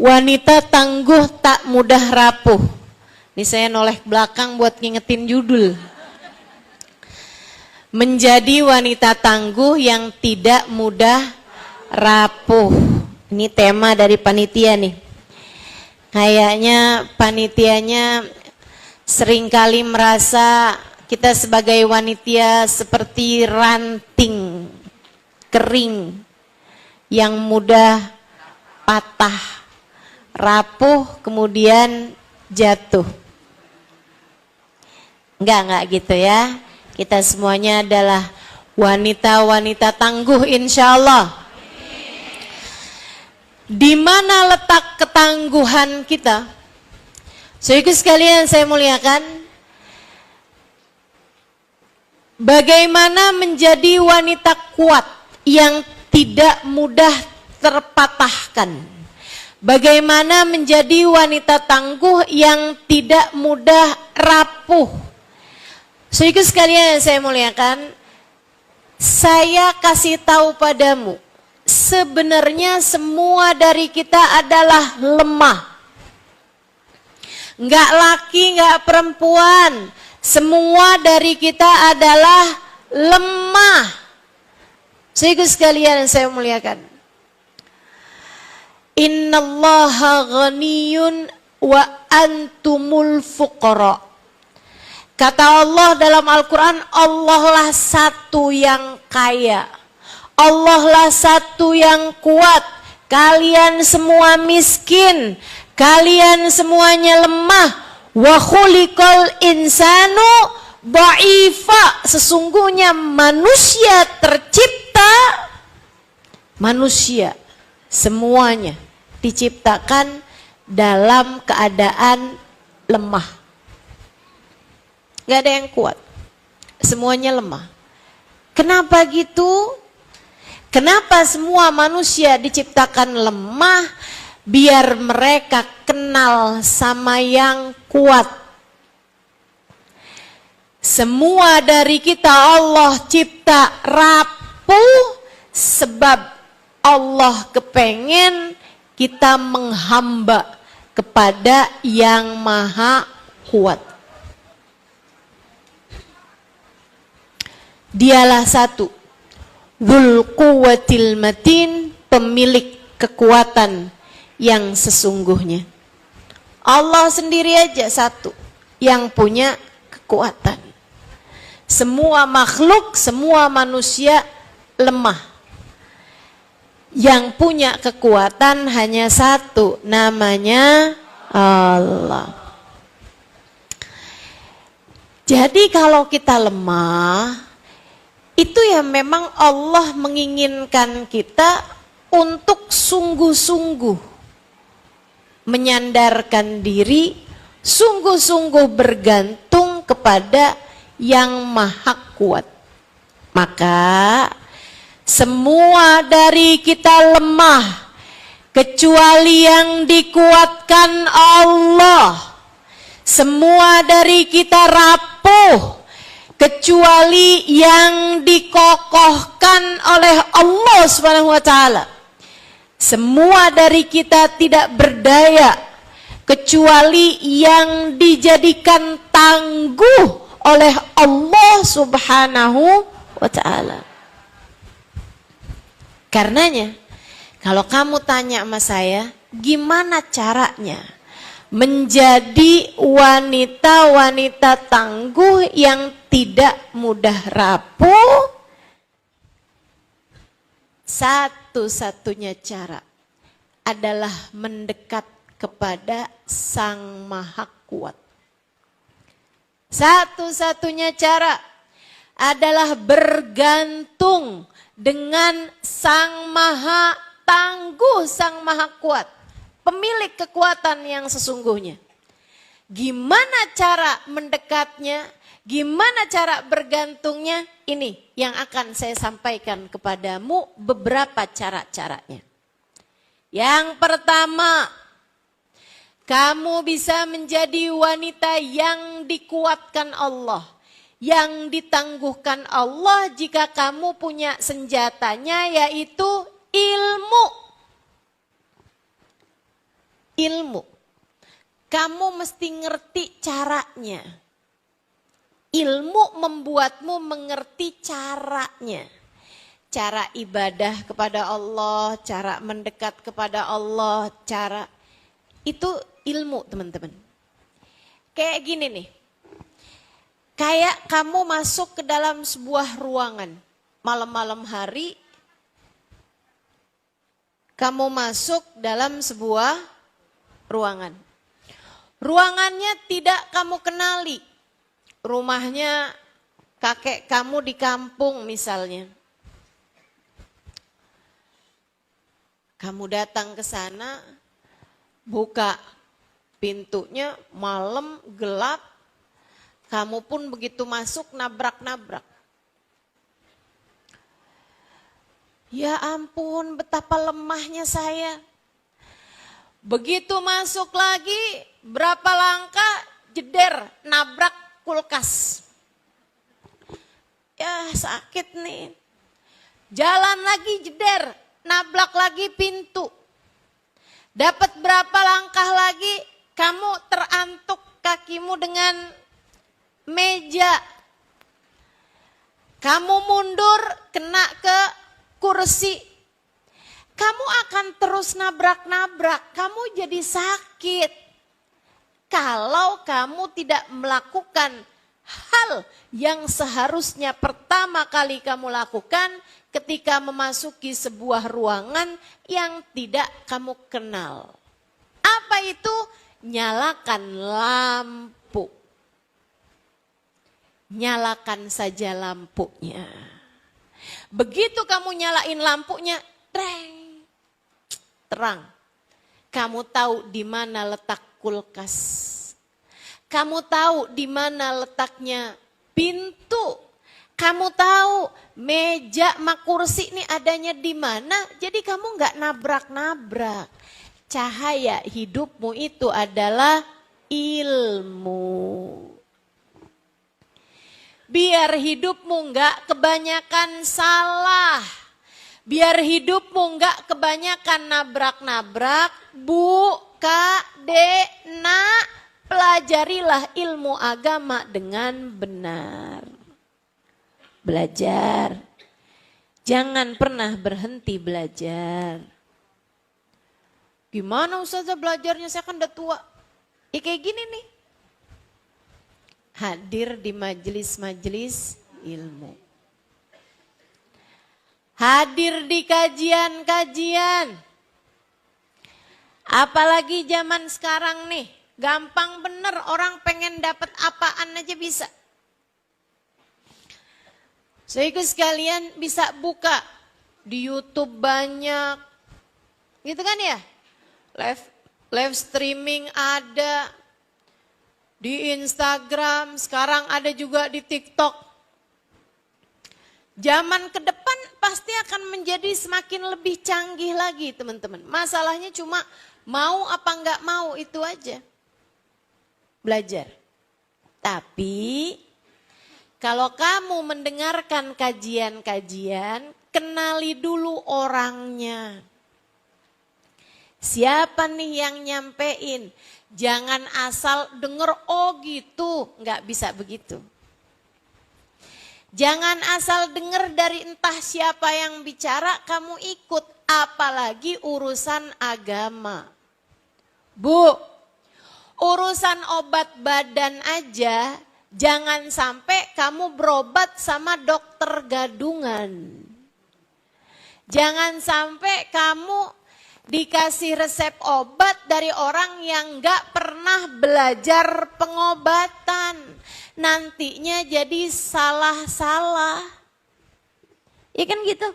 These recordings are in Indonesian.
Wanita tangguh tak mudah rapuh. Ini saya noleh belakang buat ngingetin judul. Menjadi wanita tangguh yang tidak mudah rapuh. Ini tema dari panitia nih. Kayaknya panitianya seringkali merasa kita sebagai wanita seperti ranting kering yang mudah patah, rapuh, kemudian jatuh. Enggak gitu ya. Kita semuanya adalah wanita-wanita tangguh insya Allah. Di mana letak ketangguhan kita? Saudaraku sekalian saya muliakan. Bagaimana menjadi wanita kuat yang tidak mudah terpatahkan? Bagaimana menjadi wanita tangguh yang tidak mudah rapuh? Saudaraku sekalian yang saya muliakan, saya kasih tahu padamu, sebenarnya semua dari kita adalah lemah. Enggak laki, enggak perempuan, semua dari kita adalah lemah. Saudaraku sekalian yang saya muliakan, innallaha ghaniyun wa antumul fuqara. Kata Allah dalam Al-Quran, Allah lah satu yang kaya, Allah lah satu yang kuat. Kalian semua miskin, kalian semuanya lemah. Wa khuliqal insanu dha'ifa. Sesungguhnya manusia tercipta, manusia semuanya diciptakan dalam keadaan lemah. Gak ada yang kuat, semuanya lemah. Kenapa gitu? Kenapa semua manusia diciptakan lemah? Biar mereka kenal sama yang kuat. Semua dari kita Allah cipta rapuh, sebab Allah kepengen kita menghamba kepada yang maha kuat. Dialah satu, Dzul Quwwatil Matin, pemilik kekuatan yang sesungguhnya. Allah sendiri aja satu yang punya kekuatan. Semua makhluk, semua manusia lemah. Yang punya kekuatan hanya satu, namanya Allah. Jadi kalau kita lemah, itu ya memang Allah menginginkan kita untuk sungguh-sungguh menyandarkan diri, sungguh-sungguh bergantung kepada yang maha kuat. Maka semua dari kita lemah kecuali yang dikuatkan Allah. Semua dari kita rapuh kecuali yang dikokohkan oleh Allah Subhanahu wa taala. Semua dari kita tidak berdaya kecuali yang dijadikan tangguh oleh Allah Subhanahu wa taala. Karenanya kalau kamu tanya sama saya, gimana caranya menjadi wanita-wanita tangguh yang tidak mudah rapuh? Satu-satunya cara adalah mendekat kepada Sang Maha Kuat. Satu-satunya cara adalah bergantung dengan Sang Maha Tangguh, Sang Maha Kuat, pemilik kekuatan yang sesungguhnya. Gimana cara mendekatnya? Gimana cara bergantungnya? Ini yang akan saya sampaikan kepadamu beberapa cara-caranya. Yang pertama, kamu bisa menjadi wanita yang dikuatkan Allah, yang ditangguhkan Allah jika kamu punya senjatanya, yaitu ilmu. ilmu. Kamu mesti ngerti caranya. Ilmu membuatmu mengerti caranya. Cara ibadah kepada Allah, cara mendekat kepada Allah, cara itu ilmu teman-teman. Kayak gini nih. Kayak kamu masuk ke dalam sebuah ruangan. Malam-malam hari kamu masuk dalam sebuah ruangan. Ruangannya tidak kamu kenali. Rumahnya kakek kamu di kampung misalnya. Kamu datang ke sana, buka pintunya, malam, gelap. Kamu pun begitu masuk, nabrak-nabrak. Ya ampun, betapa lemahnya saya. Begitu masuk lagi, berapa langkah, jeder, nabrak kulkas. Ya sakit nih. Jalan lagi jeder, nabrak lagi pintu. Dapat berapa langkah lagi, kamu terantuk kakimu dengan meja. Kamu mundur, kena ke kursi. Kamu akan terus nabrak-nabrak, kamu jadi sakit. Kalau kamu tidak melakukan hal yang seharusnya pertama kali kamu lakukan ketika memasuki sebuah ruangan yang tidak kamu kenal. Apa itu? Nyalakan lampu. Nyalakan saja lampunya. Begitu kamu nyalain lampunya, terang. Kamu tahu di mana letak kulkas. Kamu tahu di mana letaknya pintu. Kamu tahu meja sama kursi ini adanya di mana. Jadi kamu nggak nabrak-nabrak. Cahaya hidupmu itu adalah ilmu. Biar hidupmu nggak kebanyakan salah. Biar hidupmu nggak kebanyakan nabrak-nabrak. Bu, Kak, Dek, Nak, pelajarilah ilmu agama dengan benar. Belajar. Jangan pernah berhenti belajar. Gimana Ustazah belajarnya? Saya kan udah tua. Ya kayak gini nih. Hadir di majelis-majelis ilmu. Hadir di kajian-kajian. Apalagi zaman sekarang nih. Gampang bener orang pengen dapat apaan aja bisa. Saudaraku sekalian bisa buka di YouTube banyak. Gitu kan ya? Live streaming ada. Di Instagram, sekarang ada juga di TikTok. Zaman ke depan pasti akan menjadi semakin lebih canggih lagi teman-teman. Masalahnya cuma mau apa enggak mau itu aja. Belajar. Tapi kalau kamu mendengarkan kajian-kajian, kenali dulu orangnya. Siapa nih yang nyampein? Jangan asal denger, oh gitu, nggak bisa begitu. Jangan asal denger dari entah siapa yang bicara, kamu ikut, apalagi urusan agama. Bu, urusan obat badan aja, jangan sampai kamu berobat sama dokter gadungan. Jangan sampai kamu dikasih resep obat dari orang yang gak pernah belajar pengobatan. Nantinya jadi salah-salah. Ya kan gitu.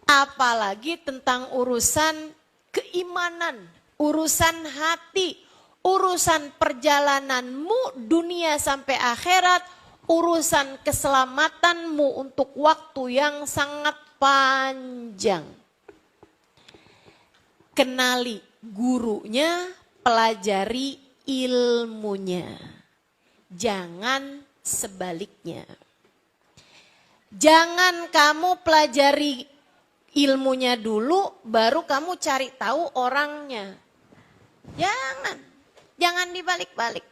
Apalagi tentang urusan keimanan, urusan hati, urusan perjalananmu dunia sampai akhirat, urusan keselamatanmu untuk waktu yang sangat panjang. Kenali gurunya, pelajari ilmunya. Jangan sebaliknya. Jangan kamu pelajari ilmunya dulu, baru kamu cari tahu orangnya. Jangan dibalik-balik.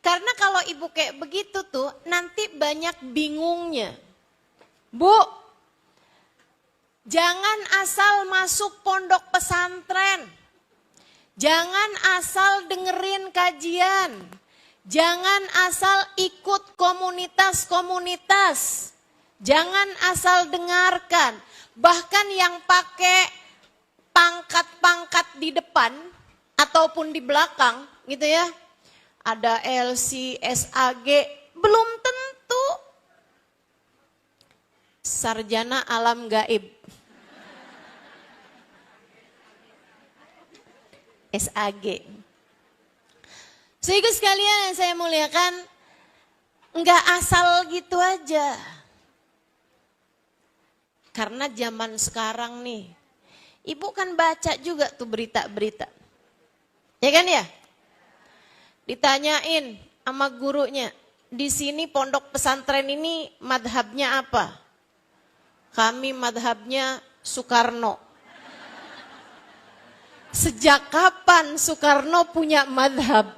Karena kalau ibu kayak begitu tuh nanti banyak bingungnya. Bu, jangan asal masuk pondok pesantren. Jangan asal dengerin kajian. Jangan asal ikut komunitas-komunitas. Jangan asal dengarkan. Bahkan yang pakai pangkat-pangkat di depan ataupun di belakang gitu ya. Ada LC, SAG, belum tentu sarjana alam gaib. SAG. Sehingga sekalian yang saya muliakan, enggak asal gitu aja. Karena zaman sekarang nih, ibu kan baca juga tuh berita-berita. Ya kan ya? Ditanyain sama gurunya, di sini pondok pesantren ini madhabnya apa? Kami madhabnya Soekarno. Sejak kapan Soekarno punya madhab?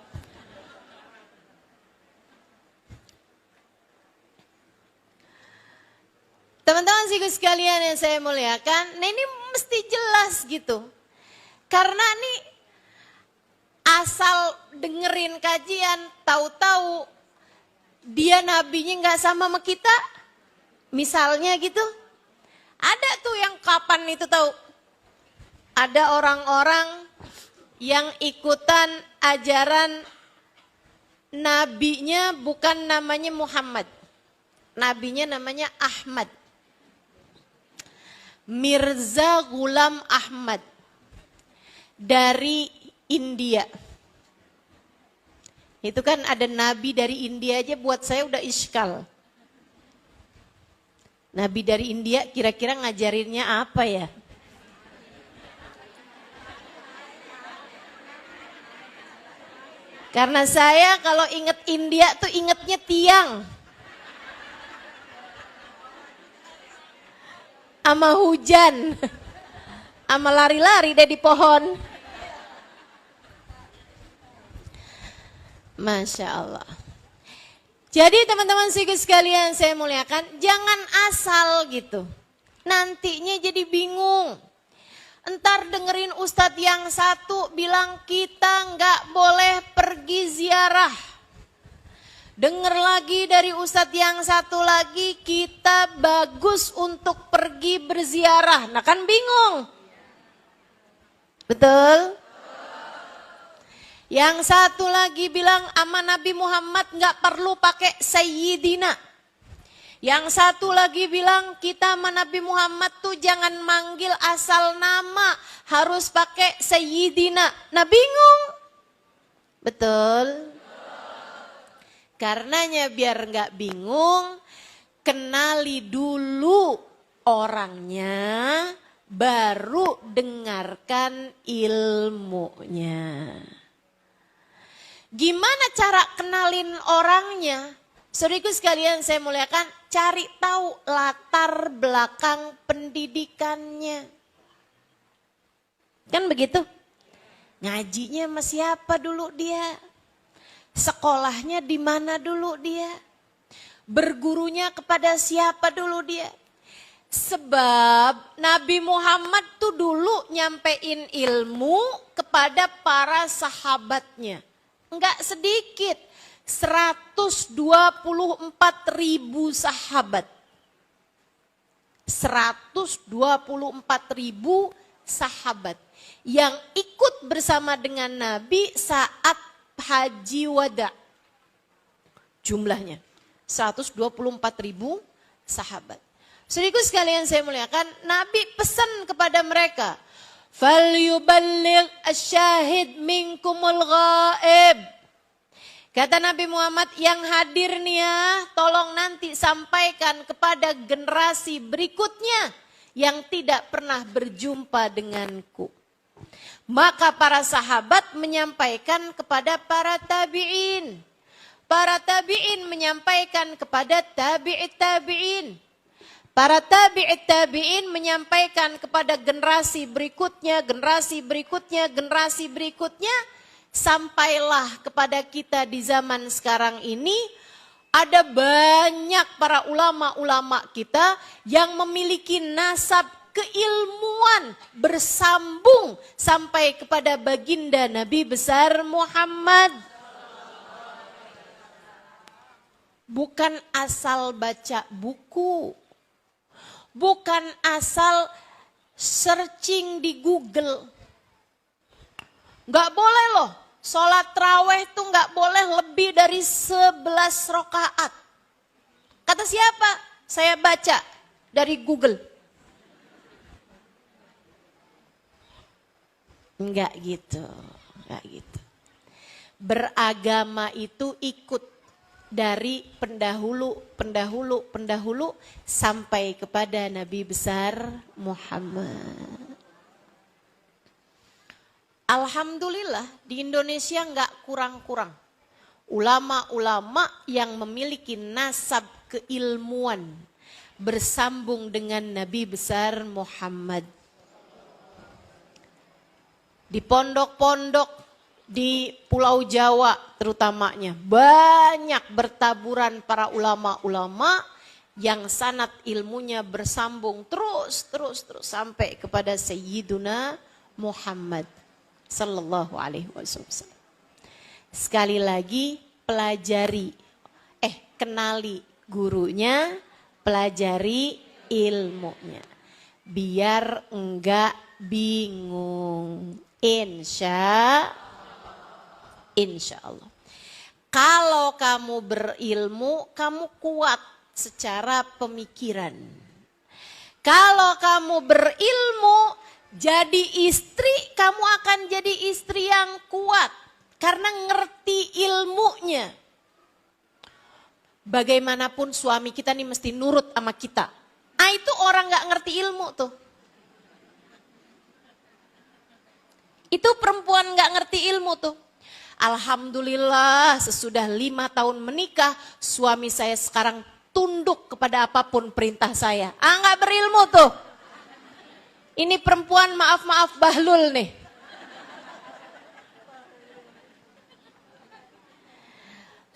Teman-teman sekalian yang saya muliakan, nah ini mesti jelas gitu. Karena nih asal dengerin kajian, tahu-tahu dia nabinya nggak sama kita, misalnya gitu. Ada tuh yang kapan itu tahu? Ada orang-orang yang ikutan ajaran nabinya bukan namanya Muhammad. Nabinya namanya Ahmad. Mirza Ghulam Ahmad. Dari India. Itu kan ada nabi dari India aja buat saya udah iskal. Nabi dari India kira-kira ngajarinnya apa ya? Karena saya kalau inget India tuh ingetnya tiang. Sama hujan. Sama lari-lari deh di pohon. Masya Allah. Jadi teman-teman sekalian saya muliakan, jangan asal gitu. Nantinya jadi bingung. Entar dengerin ustadz yang satu bilang kita nggak boleh pergi ziarah. Dengar lagi dari ustadz yang satu lagi kita bagus untuk pergi berziarah. Nah kan bingung. Betul? Yang satu lagi bilang sama Nabi Muhammad nggak perlu pakai Sayyidina. Yang satu lagi bilang kita sama Nabi Muhammad tuh jangan manggil asal nama, harus pakai Sayyidina. Nah bingung. Betul? Karenanya biar nggak bingung, kenali dulu orangnya, baru dengarkan ilmunya. Gimana cara kenalin orangnya? Saudaraku sekalian saya muliakan, cari tahu latar belakang pendidikannya. Kan begitu? Ngajinya sama siapa dulu dia? Sekolahnya di mana dulu dia? Bergurunya kepada siapa dulu dia? Sebab Nabi Muhammad tuh dulu nyampein ilmu kepada para sahabatnya. Enggak sedikit. 124.000 sahabat. 124.000 sahabat yang ikut bersama dengan Nabi saat haji wada. Jumlahnya 124.000 sahabat. Saudaraku sekalian saya muliakan, Nabi pesan kepada mereka, "Falyuballigh asy-syahid minkumul ghaib." Kata Nabi Muhammad, yang hadir nih ya, tolong nanti sampaikan kepada generasi berikutnya yang tidak pernah berjumpa denganku. Maka para sahabat menyampaikan kepada para tabi'in. Para tabi'in menyampaikan kepada tabi'it tabi'in. Para tabi'in menyampaikan kepada generasi berikutnya, generasi berikutnya, generasi berikutnya. Sampailah kepada kita di zaman sekarang ini. Ada banyak para ulama-ulama kita yang memiliki nasab keilmuan bersambung sampai kepada baginda Nabi besar Muhammad. Bukan asal baca buku. Bukan asal searching di Google. Nggak boleh loh, sholat raweh tuh nggak boleh lebih dari 11 rakaat. Kata siapa? Saya baca dari Google. Enggak gitu, enggak gitu. Beragama itu ikut dari pendahulu sampai kepada Nabi besar Muhammad. Alhamdulillah di Indonesia enggak kurang-kurang ulama-ulama yang memiliki nasab keilmuan bersambung dengan Nabi besar Muhammad. Di pondok-pondok di Pulau Jawa terutamanya banyak bertaburan para ulama-ulama yang sanad ilmunya bersambung terus sampai kepada Sayyiduna Muhammad sallallahu alaihi wasallam. Sekali lagi pelajari, kenali gurunya, pelajari ilmunya. Biar enggak bingung. Insya Allah. Kalau kamu berilmu, kamu kuat secara pemikiran. Kalau kamu berilmu, jadi istri, kamu akan jadi istri yang kuat. Karena ngerti ilmunya. Bagaimanapun suami kita nih mesti nurut sama kita. Itu orang gak ngerti ilmu tuh. Itu perempuan gak ngerti ilmu tuh. Alhamdulillah sesudah 5 tahun menikah, suami saya sekarang tunduk kepada apapun perintah saya. Gak berilmu tuh. Ini perempuan maaf bahlul nih.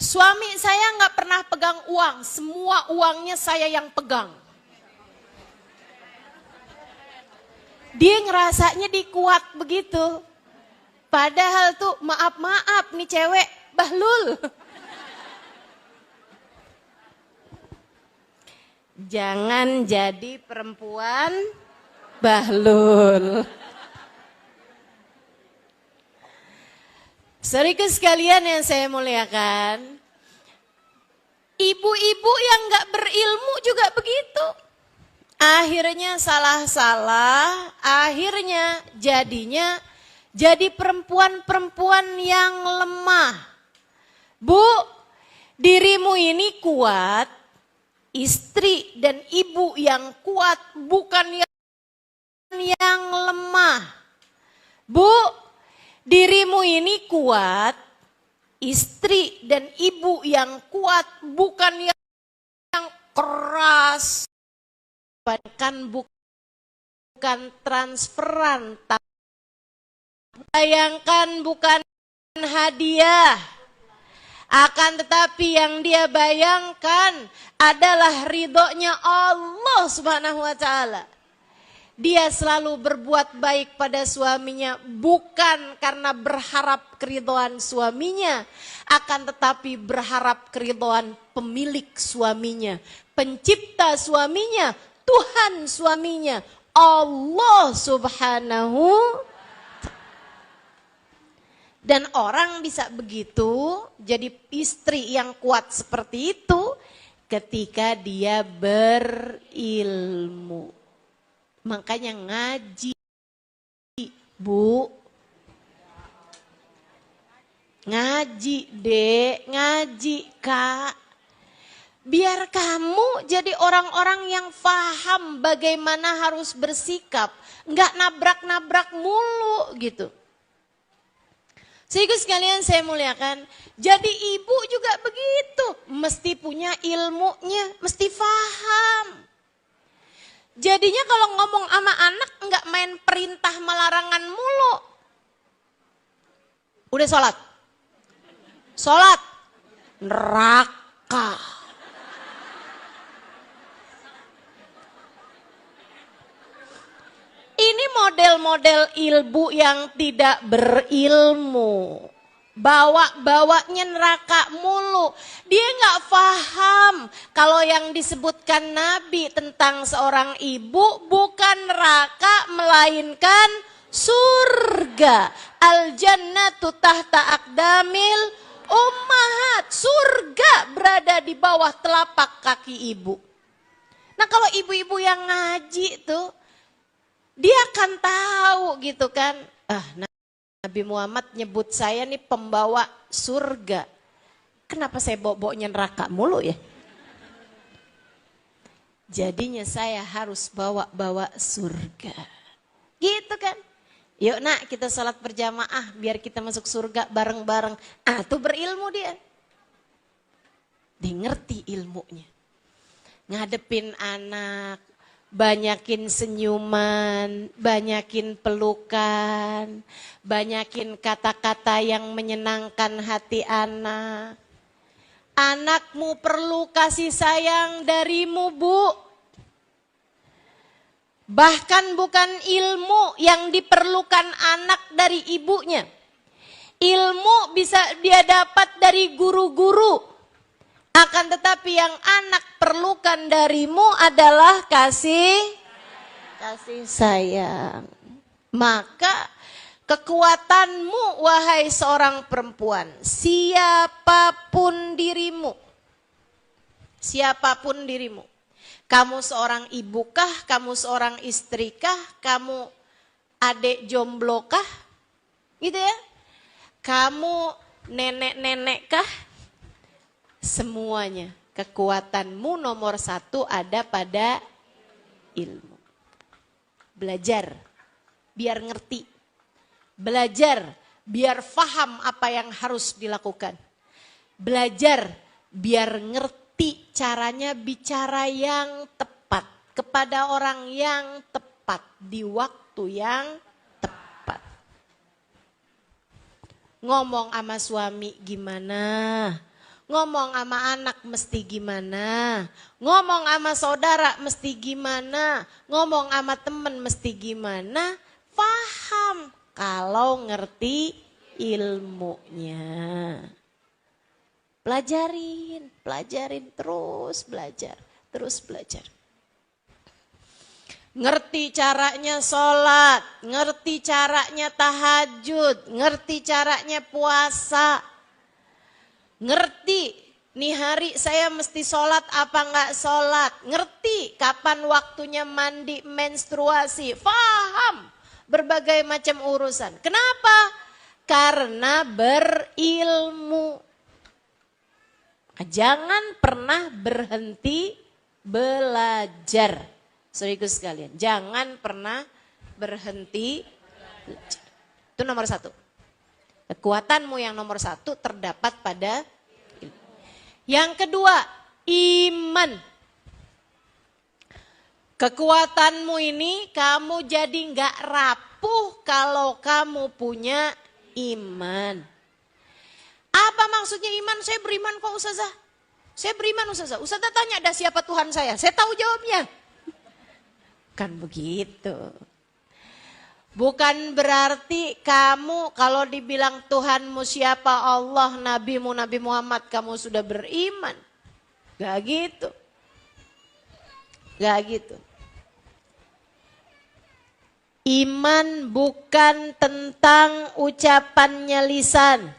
Suami saya gak pernah pegang uang, semua uangnya saya yang pegang. Dia ngerasanya dikuat begitu. Padahal tuh maaf nih cewek bahlul. Jangan jadi perempuan bahlul. Saudaraku sekalian yang saya muliakan, ibu-ibu yang gak berilmu juga begitu. Akhirnya salah-salah, akhirnya jadinya jadi perempuan-perempuan yang lemah. Bu, dirimu ini kuat, istri dan ibu yang kuat, bukan yang lemah. Bu, dirimu ini kuat, istri dan ibu yang kuat, bukan yang keras. Bukan transferan, bayangkan bukan hadiah. Akan tetapi yang dia bayangkan adalah ridhonya Allah Subhanahu wa ta'ala. Dia selalu berbuat baik pada suaminya bukan karena berharap keridhaan suaminya, akan tetapi berharap keridhaan pemilik suaminya, pencipta suaminya, Tuhan suaminya, Allah Subhanahu. Dan orang bisa begitu, jadi istri yang kuat seperti itu ketika dia berilmu. Makanya ngaji, Bu. Ngaji, Dek, ngaji, Kak. Biar kamu jadi orang-orang yang paham bagaimana harus bersikap. Enggak nabrak-nabrak mulu gitu. Sehingga sekalian saya muliakan, jadi ibu juga begitu. Mesti punya ilmunya, mesti paham. Jadinya kalau ngomong sama anak nggak main perintah melarangan mulu. Udah sholat. Sholat. Neraka. Ini model-model ibu yang tidak berilmu. Bawa-bawanya neraka mulu. Dia nggak paham kalau yang disebutkan Nabi tentang seorang ibu bukan neraka melainkan surga. Al-jannatu tahta aqdamil ummahat. Surga berada di bawah telapak kaki ibu. Nah kalau ibu-ibu yang ngaji tuh, dia akan tahu gitu kan. Nabi Muhammad nyebut saya nih pembawa surga. Kenapa saya bawa-bawanya neraka mulu ya? Jadinya saya harus bawa-bawa surga. Gitu kan. Yuk nak kita sholat berjamaah biar kita masuk surga bareng-bareng. Tuh berilmu dia. Dia ngerti ilmunya. Ngadepin anak. Banyakin senyuman, banyakin pelukan, banyakin kata-kata yang menyenangkan hati anak. Anakmu perlu kasih sayang darimu, Bu. Bahkan bukan ilmu yang diperlukan anak dari ibunya. Ilmu bisa dia dapat dari guru-guru. Akan tetapi yang anak perlukan darimu adalah kasih sayang. Maka kekuatanmu wahai seorang perempuan, siapapun dirimu. Kamu seorang ibukah, kamu seorang istrikah, kamu adik jomblokah? Gitu ya. Kamu nenek-nenekkah? Semuanya kekuatanmu nomor satu ada pada ilmu. Belajar biar ngerti. Belajar biar faham apa yang harus dilakukan. Belajar biar ngerti caranya bicara yang tepat. Kepada orang yang tepat di waktu yang tepat. Ngomong sama suami gimana? Ngomong sama anak mesti gimana, ngomong sama saudara mesti gimana, ngomong sama temen mesti gimana, paham kalau ngerti ilmunya. Pelajarin terus belajar. Ngerti caranya sholat, ngerti caranya tahajud, ngerti caranya puasa. Ngerti, nih hari saya mesti sholat apa enggak sholat. Ngerti kapan waktunya mandi menstruasi. Faham berbagai macam urusan. Kenapa? Karena berilmu. Jangan pernah berhenti belajar. Saudaraku sekalian, jangan pernah berhenti belajar. Itu nomor satu. Kekuatanmu yang nomor satu terdapat pada ilmu. Yang kedua, iman. Kekuatanmu ini kamu jadi nggak rapuh kalau kamu punya iman. Apa maksudnya iman? Saya beriman kok Ustazah. Saya beriman Ustazah. Ustazah tanya ada siapa Tuhan saya? Saya tahu jawabnya. Kan begitu. Bukan berarti kamu kalau dibilang Tuhanmu siapa Allah, Nabimu Nabi Muhammad kamu sudah beriman. Gak gitu. Iman bukan tentang ucapannya lisan.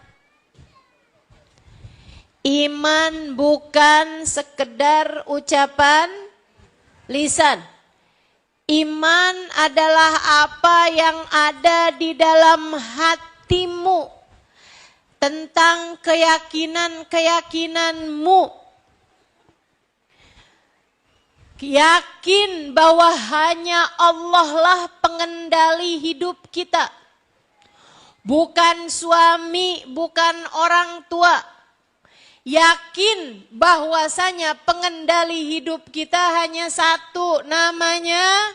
Iman bukan sekedar ucapan lisan. Iman adalah apa yang ada di dalam hatimu tentang keyakinan-keyakinanmu. Yakin bahwa hanya Allah lah pengendali hidup kita. Bukan suami, bukan orang tua. Yakin bahwasanya pengendali hidup kita hanya satu, namanya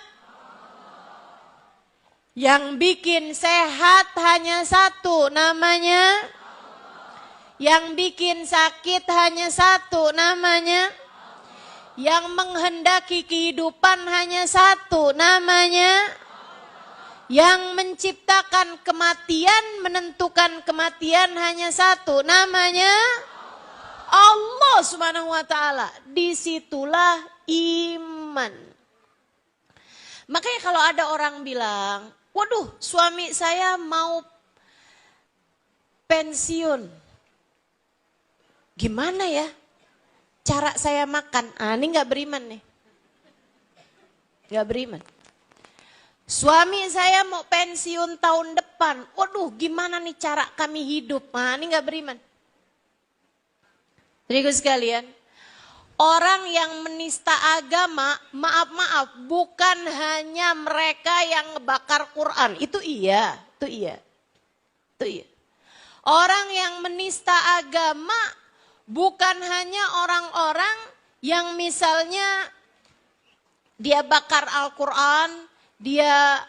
yang bikin sehat hanya satu, namanya yang bikin sakit hanya satu, namanya yang menghendaki kehidupan hanya satu, namanya yang menciptakan kematian, menentukan kematian hanya satu, namanya Allah Subhanahu wa ta'ala. Disitulah iman. Makanya kalau ada orang bilang, waduh suami saya mau pensiun, gimana ya cara saya makan? Ini gak beriman nih. Gak beriman. Suami saya mau pensiun tahun depan, waduh gimana nih cara kami hidup? Ini gak beriman. Jadi sekalian, orang yang menista agama, maaf, bukan hanya mereka yang ngebakar Quran. Itu iya. Orang yang menista agama bukan hanya orang-orang yang misalnya dia bakar Al-Quran, dia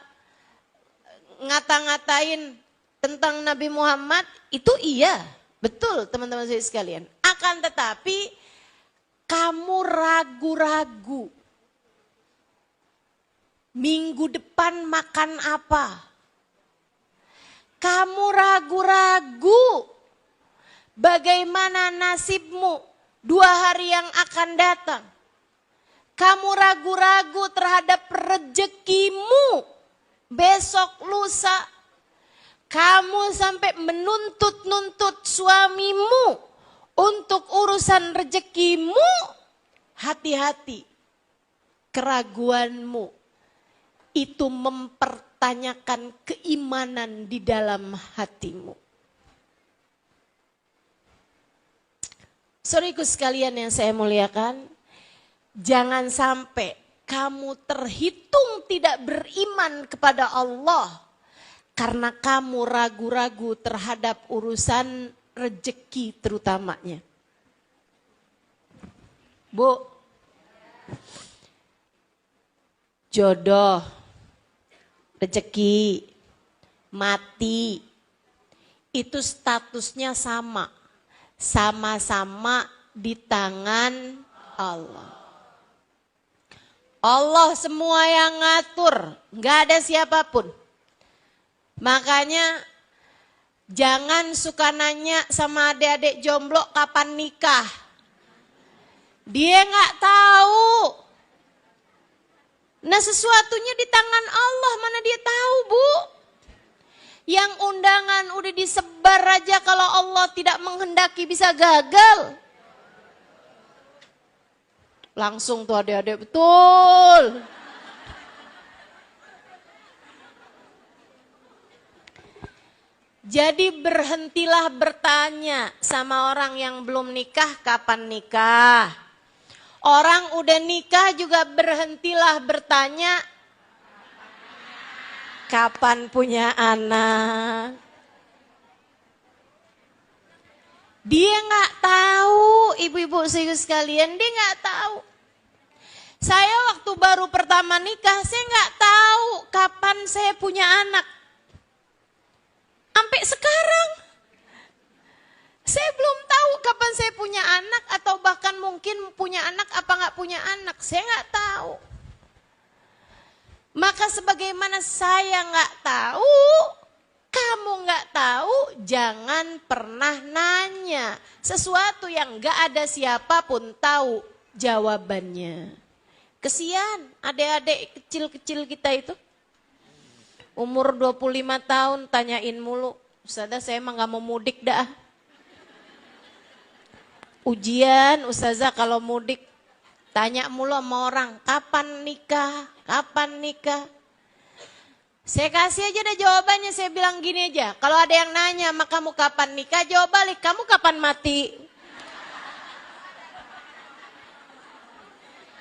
ngata-ngatain tentang Nabi Muhammad, itu iya. Betul teman-teman saya sekalian. Akan tetapi kamu ragu-ragu. Minggu depan makan apa? Kamu ragu-ragu. Bagaimana nasibmu 2 hari yang akan datang? Kamu ragu-ragu terhadap rezekimu besok lusa. Kamu sampai menuntut-nuntut suamimu untuk urusan rezekimu. Hati-hati. Keraguanmu itu mempertanyakan keimanan di dalam hatimu. Saudaraku sekalian yang saya muliakan, jangan sampai kamu terhitung tidak beriman kepada Allah karena kamu ragu-ragu terhadap urusan rezeki terutamanya. Bu, jodoh, rezeki, mati, itu statusnya sama. Sama-sama di tangan Allah. Allah semua yang ngatur, nggak ada siapapun. Makanya jangan suka nanya sama adik-adik jomblo kapan nikah. Dia nggak tahu. Nah sesuatunya di tangan Allah, mana dia tahu, Bu? Yang undangan udah disebar aja, kalau Allah tidak menghendaki bisa gagal. Langsung tuh adik-adik, betul. Jadi berhentilah bertanya sama orang yang belum nikah kapan nikah. Orang udah nikah juga berhentilah bertanya kapan punya anak. Dia nggak tahu, ibu-ibu sekalian, dia nggak tahu. Saya waktu baru pertama nikah, saya nggak tahu kapan saya punya anak. Sampai sekarang, saya belum tahu kapan saya punya anak atau bahkan mungkin punya anak apa nggak punya anak. Saya nggak tahu. Maka sebagaimana saya nggak tahu, kamu nggak tahu, jangan pernah nanya sesuatu yang nggak ada siapapun tahu jawabannya. Kesian adik-adik kecil-kecil kita itu. Umur 25 tahun tanyain mulu, Ustazah saya emang gak mau mudik dah. Ujian Ustazah kalau mudik, tanya mulu sama orang, kapan nikah, kapan nikah. Saya kasih aja deh jawabannya, saya bilang gini aja, kalau ada yang nanya sama kamu kapan nikah, jawab balik, kamu kapan mati?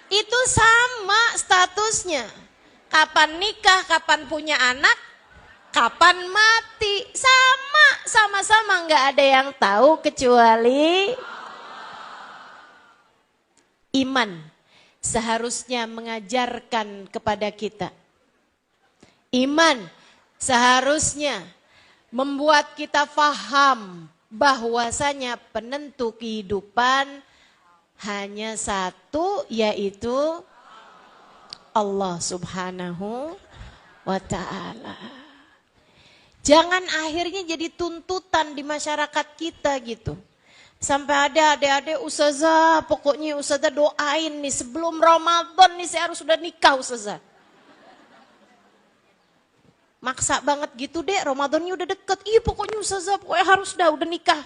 Itu sama statusnya. Kapan nikah, kapan punya anak, kapan mati. Sama-sama nggak ada yang tahu kecuali Iman seharusnya mengajarkan kepada kita. Iman seharusnya membuat kita faham bahwasanya penentu kehidupan hanya satu, yaitu Allah Subhanahu wa ta'ala. Jangan akhirnya jadi tuntutan di masyarakat kita gitu. Sampai ada adik-adik, ustazah, pokoknya ustazah doain nih sebelum Ramadan nih saya harus sudah nikah ustazah. Maksa banget gitu deh, Ramadannya udah deket. Iya pokoknya ustazah, pokoknya harus udah nikah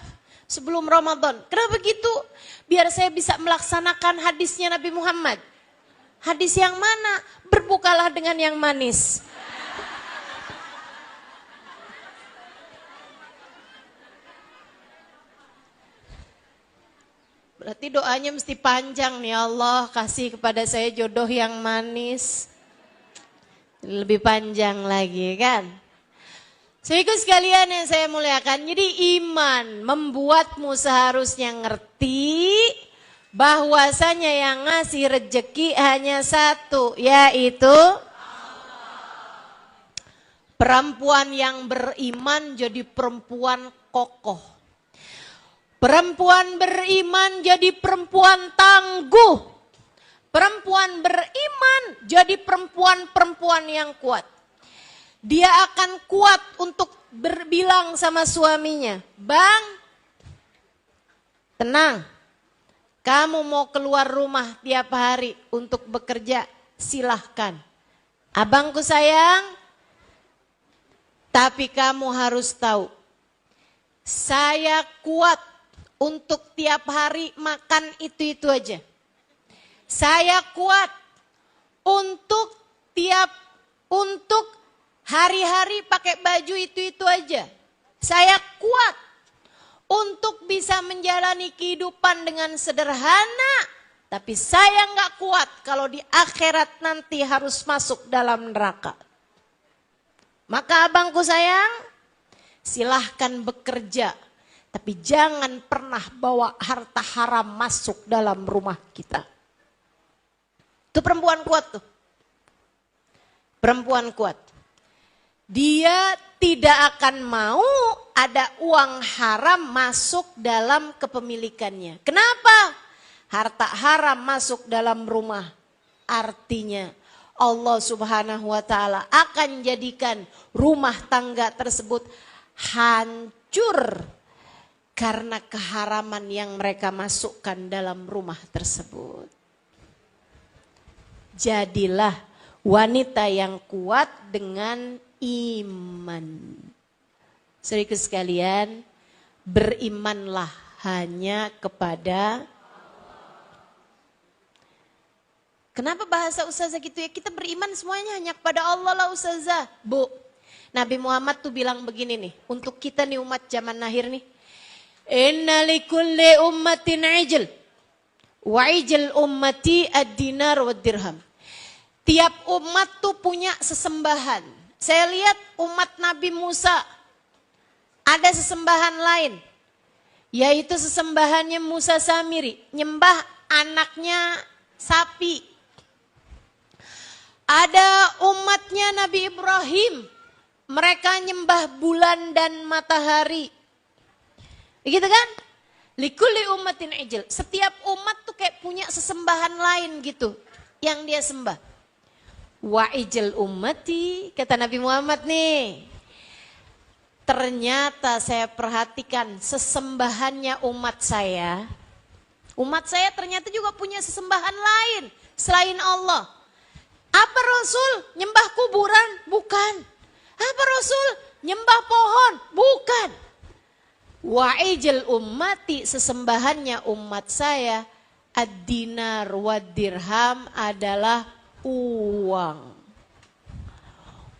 sebelum Ramadan. Kenapa gitu? Biar saya bisa melaksanakan hadisnya Nabi Muhammad. Hadis yang mana? Berbukalah dengan yang manis. Berarti doanya mesti panjang nih, Allah kasih kepada saya jodoh yang manis. Lebih panjang lagi kan. Saudaraku sekalian yang saya muliakan, jadi iman membuatmu seharusnya ngerti bahwasanya yang ngasih rejeki hanya satu, yaitu perempuan yang beriman jadi perempuan kokoh. Perempuan beriman jadi perempuan tangguh. Perempuan beriman jadi perempuan-perempuan yang kuat. Dia akan kuat untuk berbilang sama suaminya, "Bang, tenang. Kamu mau keluar rumah tiap hari untuk bekerja, silahkan. Abangku sayang, tapi kamu harus tahu, saya kuat untuk tiap hari makan itu-itu aja. Saya kuat untuk hari-hari pakai baju itu-itu aja. Saya kuat untuk bisa menjalani kehidupan dengan sederhana. Tapi saya nggak kuat kalau di akhirat nanti harus masuk dalam neraka. Maka abangku sayang, silahkan bekerja. Tapi jangan pernah bawa harta haram masuk dalam rumah kita." Itu perempuan kuat tuh. Perempuan kuat. Dia tidak akan mau ada uang haram masuk dalam kepemilikannya. Kenapa? Harta haram masuk dalam rumah. Artinya Allah Subhanahu wa ta'ala akan jadikan rumah tangga tersebut hancur karena keharaman yang mereka masukkan dalam rumah tersebut. Jadilah wanita yang kuat dengan iman. Saudaraku sekalian, berimanlah hanya kepada. Kenapa bahasa ustazah gitu ya? Kita beriman semuanya hanya kepada Allah lah ustazah. Bu, Nabi Muhammad tuh bilang begini nih, untuk kita nih umat zaman akhir nih. Inna likulli ummatin ijl, wa ijl ummati ad-dinar wa dirham. Tiap umat tuh punya sesembahan. Saya lihat umat Nabi Musa ada sesembahan lain, yaitu sesembahannya Musa Samiri, nyembah anaknya sapi. Ada umatnya Nabi Ibrahim, mereka nyembah bulan dan matahari. Begitu kan? Likulli ummatin ijl. Setiap umat tuh kayak punya sesembahan lain gitu yang dia sembah. Wa ijl ummati, kata Nabi Muhammad nih. Ternyata saya perhatikan sesembahannya umat saya. Umat saya ternyata juga punya sesembahan lain selain Allah. Apa Rasul? Nyembah kuburan? Bukan. Apa Rasul? Nyembah pohon? Bukan. Wa ijl ummati, sesembahannya umat saya, ad-dinar wa dirham adalah uang.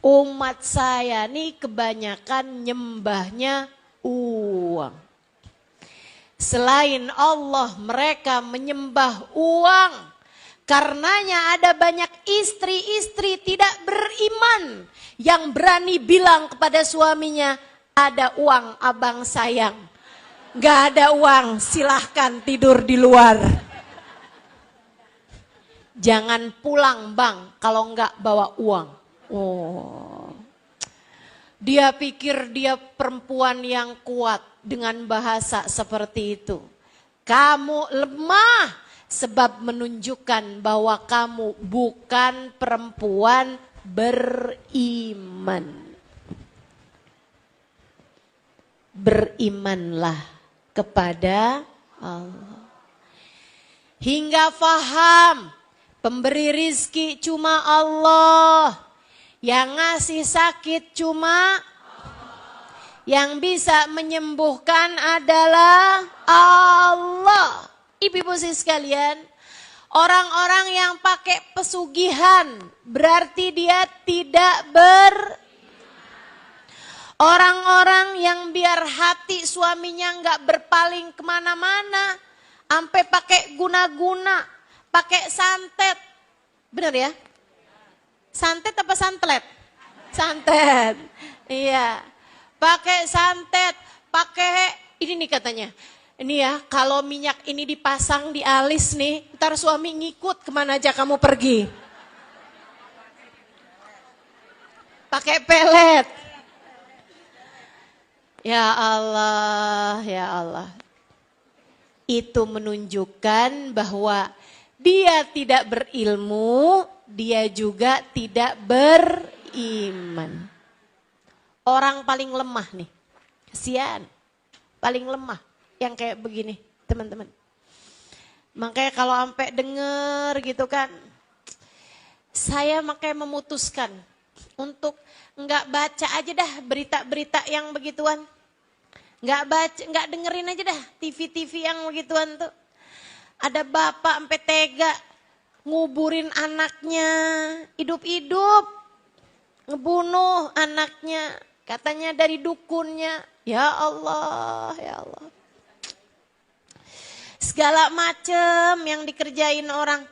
Umat saya nih kebanyakan nyembahnya uang. Selain Allah mereka menyembah uang. Karenanya ada banyak istri-istri tidak beriman yang berani bilang kepada suaminya, "Ada uang abang sayang." "Gak ada uang, silahkan tidur di luar." Jangan pulang bang kalau enggak bawa uang. Oh. Dia pikir dia perempuan yang kuat dengan bahasa seperti itu. Kamu lemah sebab menunjukkan bahwa kamu bukan perempuan beriman. Berimanlah kepada Allah. Hingga faham pemberi rizki cuma Allah. Yang ngasih sakit cuma Allah. Yang bisa menyembuhkan adalah Allah. Ibu-ibu sekalian, orang-orang yang pakai pesugihan berarti dia tidak orang-orang yang biar hati suaminya nggak berpaling kemana-mana, sampai pakai guna-guna, pakai santet, bener ya? Santet apa santlet? Santet, iya. Pakai santet, pakai ini nih katanya. Ini ya, kalau minyak ini dipasang di alis nih, ntar suami ngikut kemana aja kamu pergi. Pakai pelet. Ya Allah, ya Allah. Itu menunjukkan bahwa dia tidak berilmu, dia juga tidak beriman. Orang paling lemah nih, kasihan, paling lemah yang kayak begini teman-teman. Makanya kalau sampai denger gitu kan, saya makanya memutuskan untuk nggak baca aja dah berita-berita yang begituan. Nggak baca, nggak dengerin aja dah TV-TV yang begituan tuh. Ada bapak sampai tega nguburin anaknya hidup-hidup, ngebunuh anaknya, katanya dari dukunnya. Ya Allah, ya Allah. Segala macem yang dikerjain orang.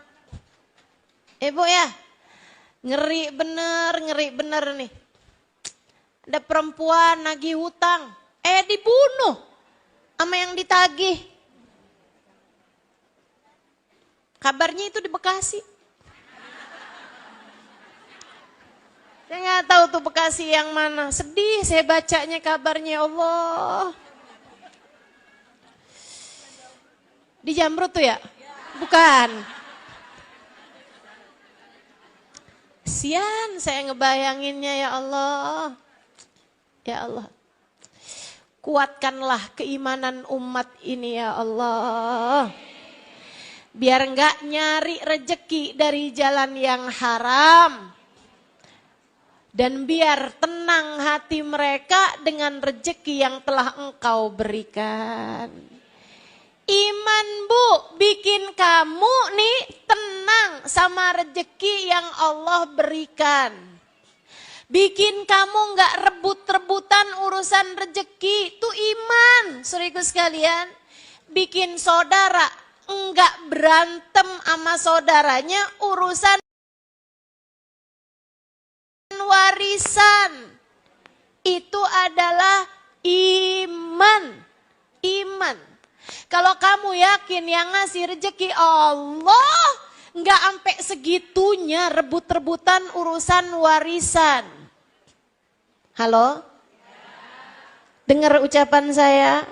Bu ya, ngeri bener nih. Ada perempuan nagih hutang, dibunuh sama yang ditagih. Kabarnya itu di Bekasi. Saya nggak tahu tuh Bekasi yang mana. Sedih saya bacanya kabarnya, Allah. Di Jamrut tuh ya? Bukan. Sian saya ngebayanginnya, ya Allah. Ya Allah. Kuatkanlah keimanan umat ini, ya Allah. Biar enggak nyari rejeki dari jalan yang haram. Dan biar tenang hati mereka dengan rejeki yang telah Engkau berikan. Iman Bu, bikin kamu nih tenang sama rejeki yang Allah berikan. Bikin kamu enggak rebut-rebutan urusan rejeki, itu iman. Saudaraku sekalian, bikin saudara enggak berantem sama saudaranya urusan warisan. Itu adalah iman. Iman. Kalau kamu yakin yang ngasih rezeki Allah, enggak sampai segitunya rebut-rebutan urusan warisan. Halo? Dengar ucapan saya?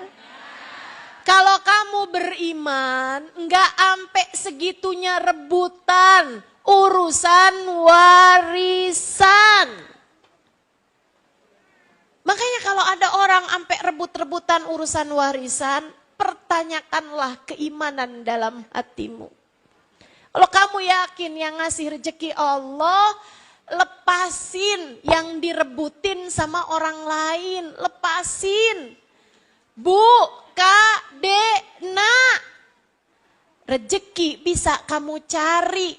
Kalau kamu beriman, enggak sampai segitunya rebutan urusan warisan. Makanya kalau ada orang sampai rebut-rebutan urusan warisan, pertanyakanlah keimanan dalam hatimu. Kalau kamu yakin yang ngasih rezeki Allah, lepasin yang direbutin sama orang lain, lepasin. Bu, Kak, Dek, Nak, rezeki bisa kamu cari.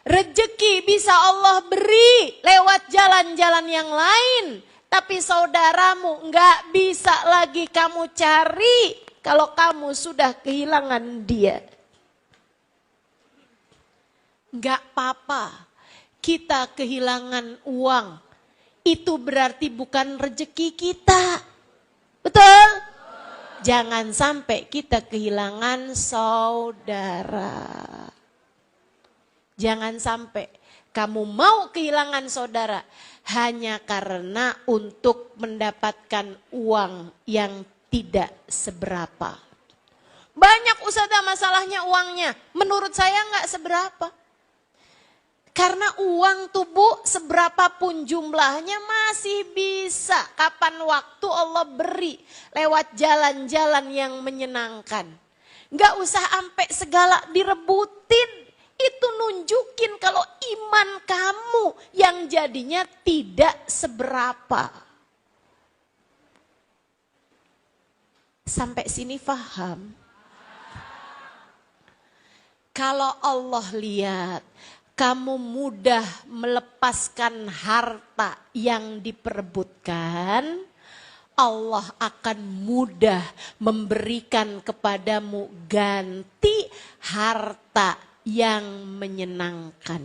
Rezeki bisa Allah beri lewat jalan-jalan yang lain. Tapi saudaramu enggak bisa lagi kamu cari kalau kamu sudah kehilangan dia. Enggak apa-apa kita kehilangan uang. Itu berarti bukan rezeki kita. Betul? Jangan sampai kita kehilangan saudara. Jangan sampai kamu mau kehilangan saudara hanya karena untuk mendapatkan uang yang tidak seberapa. Banyak ustazah masalahnya uangnya, menurut saya nggak seberapa. Karena uang tubuh seberapapun jumlahnya masih bisa kapan waktu Allah beri lewat jalan-jalan yang menyenangkan. Nggak usah sampai segala direbutin. Itu nunjukin kalau iman kamu yang jadinya tidak seberapa. Sampai sini paham? Kalau Allah lihat kamu mudah melepaskan harta yang diperebutkan, Allah akan mudah memberikan kepadamu ganti harta yang menyenangkan.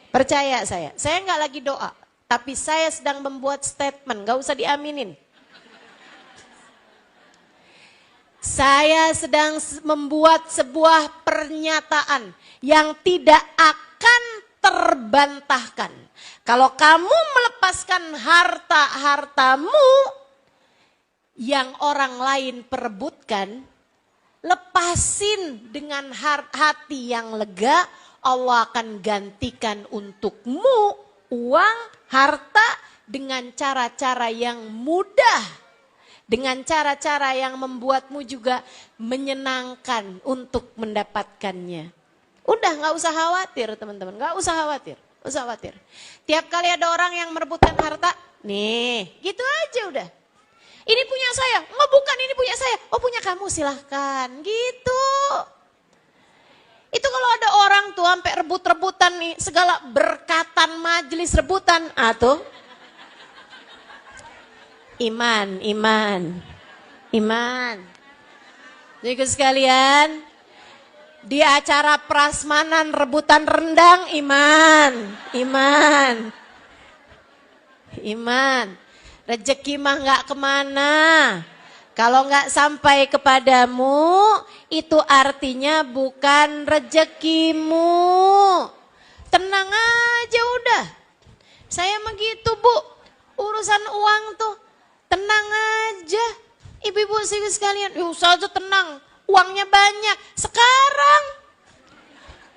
Percaya saya nggak lagi doa, tapi saya sedang membuat statement, nggak usah diaminin. Saya sedang membuat sebuah pernyataan yang tidak akan terbantahkan. Kalau kamu melepaskan harta-hartamu yang orang lain perebutkan, lepasin dengan hati yang lega, Allah akan gantikan untukmu uang, harta dengan cara-cara yang mudah. Dengan cara-cara yang membuatmu juga menyenangkan untuk mendapatkannya. Udah gak usah khawatir teman-teman, gak usah khawatir. Usah khawatir. Tiap kali ada orang yang merebutkan harta, nih gitu aja udah. Ini punya saya, nggak bukan ini punya saya. Oh punya kamu silahkan, gitu. Itu kalau ada orang tuh sampai rebut-rebutan nih, segala berkatan majelis rebutan, tuh. Iman. Jadi sekalian, di acara prasmanan rebutan rendang, iman. Rezeki mah nggak kemana. Kalau nggak sampai kepadamu, itu artinya bukan rezekimu. Tenang aja udah. Saya mah gitu Bu, urusan uang tuh. Tenang aja, ibu-ibu sekalian. Ustazah tenang, uangnya banyak. Sekarang,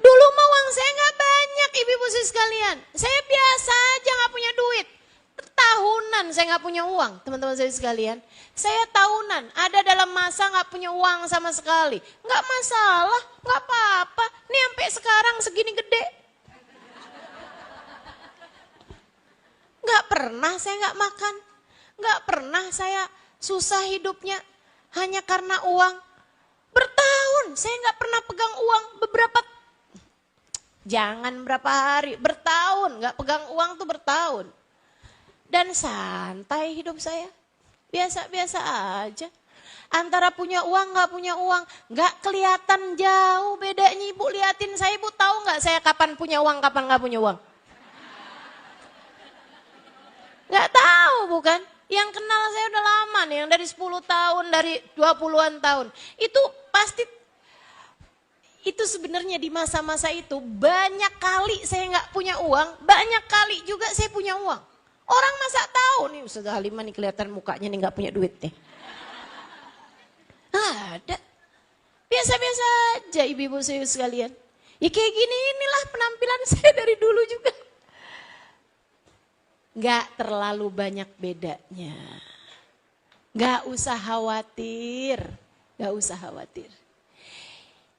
dulu mah uang saya nggak banyak, ibu-ibu sekalian. Saya biasa aja nggak punya duit. Tahunan saya nggak punya uang, teman-teman saya sekalian. Saya tahunan, ada dalam masa nggak punya uang sama sekali. Nggak masalah, nggak apa-apa. Nih sampai sekarang segini gede. Nggak pernah saya nggak makan. Nggak pernah saya susah hidupnya hanya karena uang. Bertahun saya nggak pernah pegang uang jangan berapa hari, bertahun nggak pegang uang tuh bertahun. Dan santai hidup saya, biasa-biasa aja. Antara punya uang nggak punya uang, nggak kelihatan jauh bedanya. Ibu liatin saya, ibu tahu nggak saya kapan punya uang, kapan nggak punya uang? Nggak tahu bukan? Yang kenal saya udah lama nih, yang dari 10 tahun, dari 20-an tahun. Itu pasti, itu sebenarnya di masa-masa itu banyak kali saya nggak punya uang, banyak kali juga saya punya uang. Orang masa tahu nih Ustazah Halimah nih kelihatan mukanya nih nggak punya duit nih. Ada. Biasa-biasa aja ibu-ibu saya sekalian. Ya kayak gini inilah penampilan saya dari dulu juga. Gak terlalu banyak bedanya. Gak usah khawatir. Gak usah khawatir.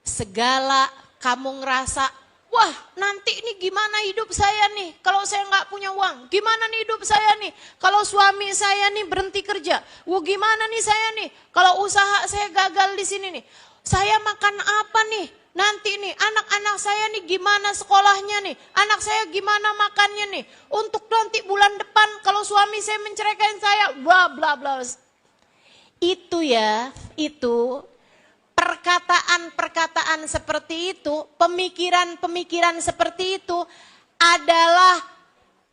Segala kamu ngerasa, wah nanti ini gimana hidup saya nih. Kalau saya gak punya uang, gimana nih hidup saya nih. Kalau suami saya nih berhenti kerja, wah gimana nih saya nih. Kalau usaha saya gagal di sini nih. Saya makan apa nih? Nanti nih anak-anak saya nih gimana sekolahnya nih, anak saya gimana makannya nih, untuk nanti bulan depan kalau suami saya menceraikan saya, bla bla bla. Itu ya, itu perkataan-perkataan seperti itu, pemikiran-pemikiran seperti itu adalah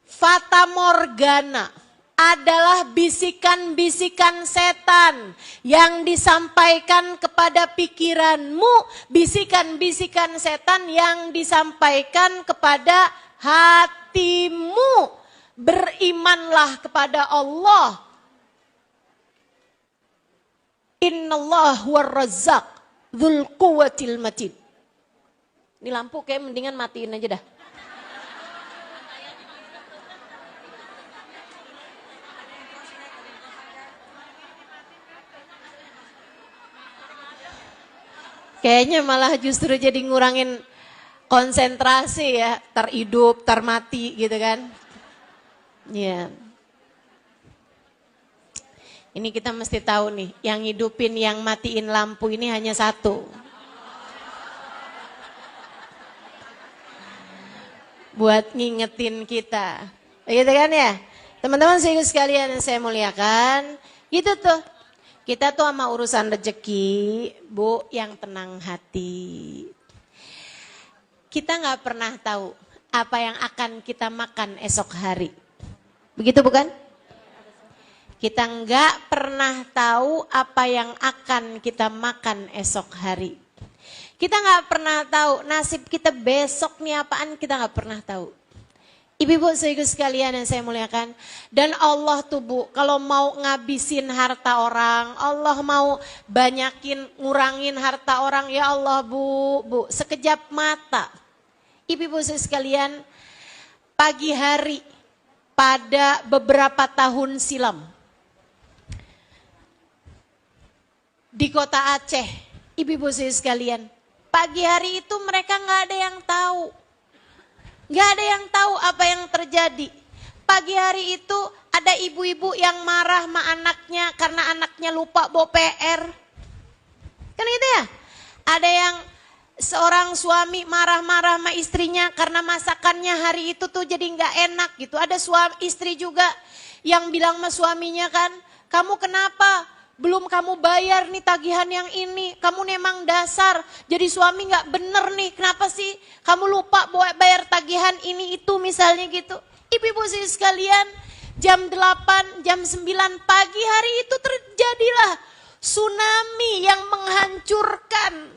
fata morgana, adalah bisikan-bisikan setan yang disampaikan kepada pikiranmu, bisikan-bisikan setan yang disampaikan kepada hatimu. Berimanlah kepada Allah. Innallah huwar-razzaq dzul quwwatil matin. Ini lampu kayak mendingan matiin aja dah. Kayaknya malah justru jadi ngurangin konsentrasi ya, terhidup, termati gitu kan. Ya. Ini kita mesti tahu nih, yang hidupin, yang matiin lampu ini hanya satu. Buat ngingetin kita. Begitu kan ya? Teman-teman sekalian yang saya muliakan, gitu tuh. Kita tuh sama urusan rezeki, Bu, yang tenang hati. Kita nggak pernah tahu apa yang akan kita makan esok hari. Begitu bukan? Kita nggak pernah tahu apa yang akan kita makan esok hari. Kita nggak pernah tahu nasib kita besok nih apaan, kita nggak pernah tahu. Ibu-ibu sekalian yang saya muliakan, dan Allah tuh Bu, kalau mau ngabisin harta orang, Allah mau banyakin, ngurangin harta orang, ya Allah Bu, sekejap mata. Ibu-ibu sekalian, pagi hari pada beberapa tahun silam, di kota Aceh, ibu-ibu sekalian, pagi hari itu mereka nggak ada yang tahu. Nggak ada yang tahu apa yang terjadi. Pagi hari itu ada ibu-ibu yang marah sama anaknya karena anaknya lupa bawa PR. Kan gitu ya? Ada yang seorang suami marah-marah sama istrinya karena masakannya hari itu tuh jadi nggak enak gitu. Ada istri juga yang bilang sama suaminya kan, kamu kenapa? Belum kamu bayar nih tagihan yang ini, kamu memang dasar, jadi suami gak bener nih, kenapa sih kamu lupa bayar tagihan ini itu misalnya gitu. Ibu-ibu sekalian, jam 8, jam 9 pagi hari itu terjadilah tsunami yang menghancurkan.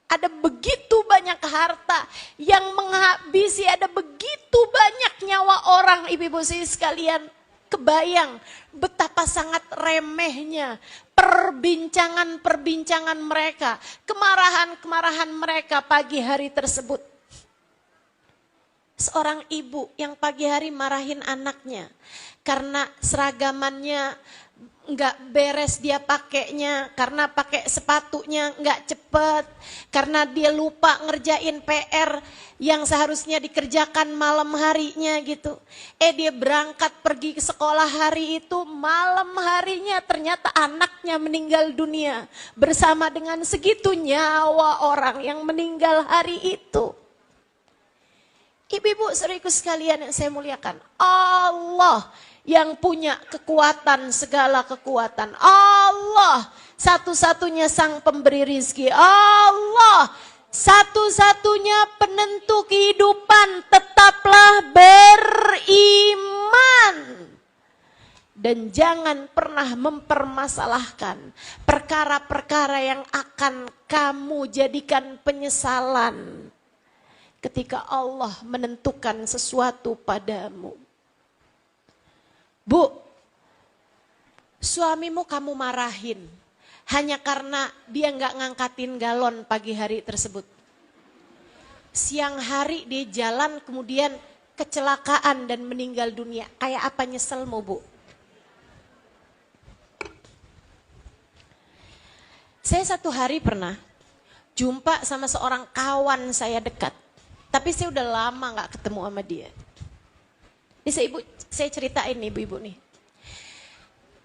Ada begitu banyak harta yang menghabisi, ada begitu banyak nyawa orang, ibu-ibu sekalian. Kebayang betapa sangat remehnya perbincangan-perbincangan mereka, kemarahan-kemarahan mereka pagi hari tersebut. Seorang ibu yang pagi hari marahin anaknya karena seragamannya nggak beres dia pakainya, karena pakai sepatunya nggak cepet, karena dia lupa ngerjain PR yang seharusnya dikerjakan malam harinya gitu. Dia berangkat pergi ke sekolah hari itu, malam harinya ternyata anaknya meninggal dunia bersama dengan segitu nyawa orang yang meninggal hari itu. Ibu-ibu saudaraku sekalian yang saya muliakan, Allah yang punya kekuatan, segala kekuatan. Allah satu-satunya sang pemberi rizki. Allah satu-satunya penentu kehidupan. Tetaplah beriman. Dan jangan pernah mempermasalahkan perkara-perkara yang akan kamu jadikan penyesalan ketika Allah menentukan sesuatu padamu. Bu, suamimu kamu marahin hanya karena dia nggak ngangkatin galon pagi hari tersebut. Siang hari dia jalan kemudian kecelakaan dan meninggal dunia. Kayak apa nyeselmu, Bu? Saya satu hari pernah jumpa sama seorang kawan saya dekat. Tapi saya udah lama nggak ketemu sama dia. Ini saya ceritain nih ibu-ibu nih.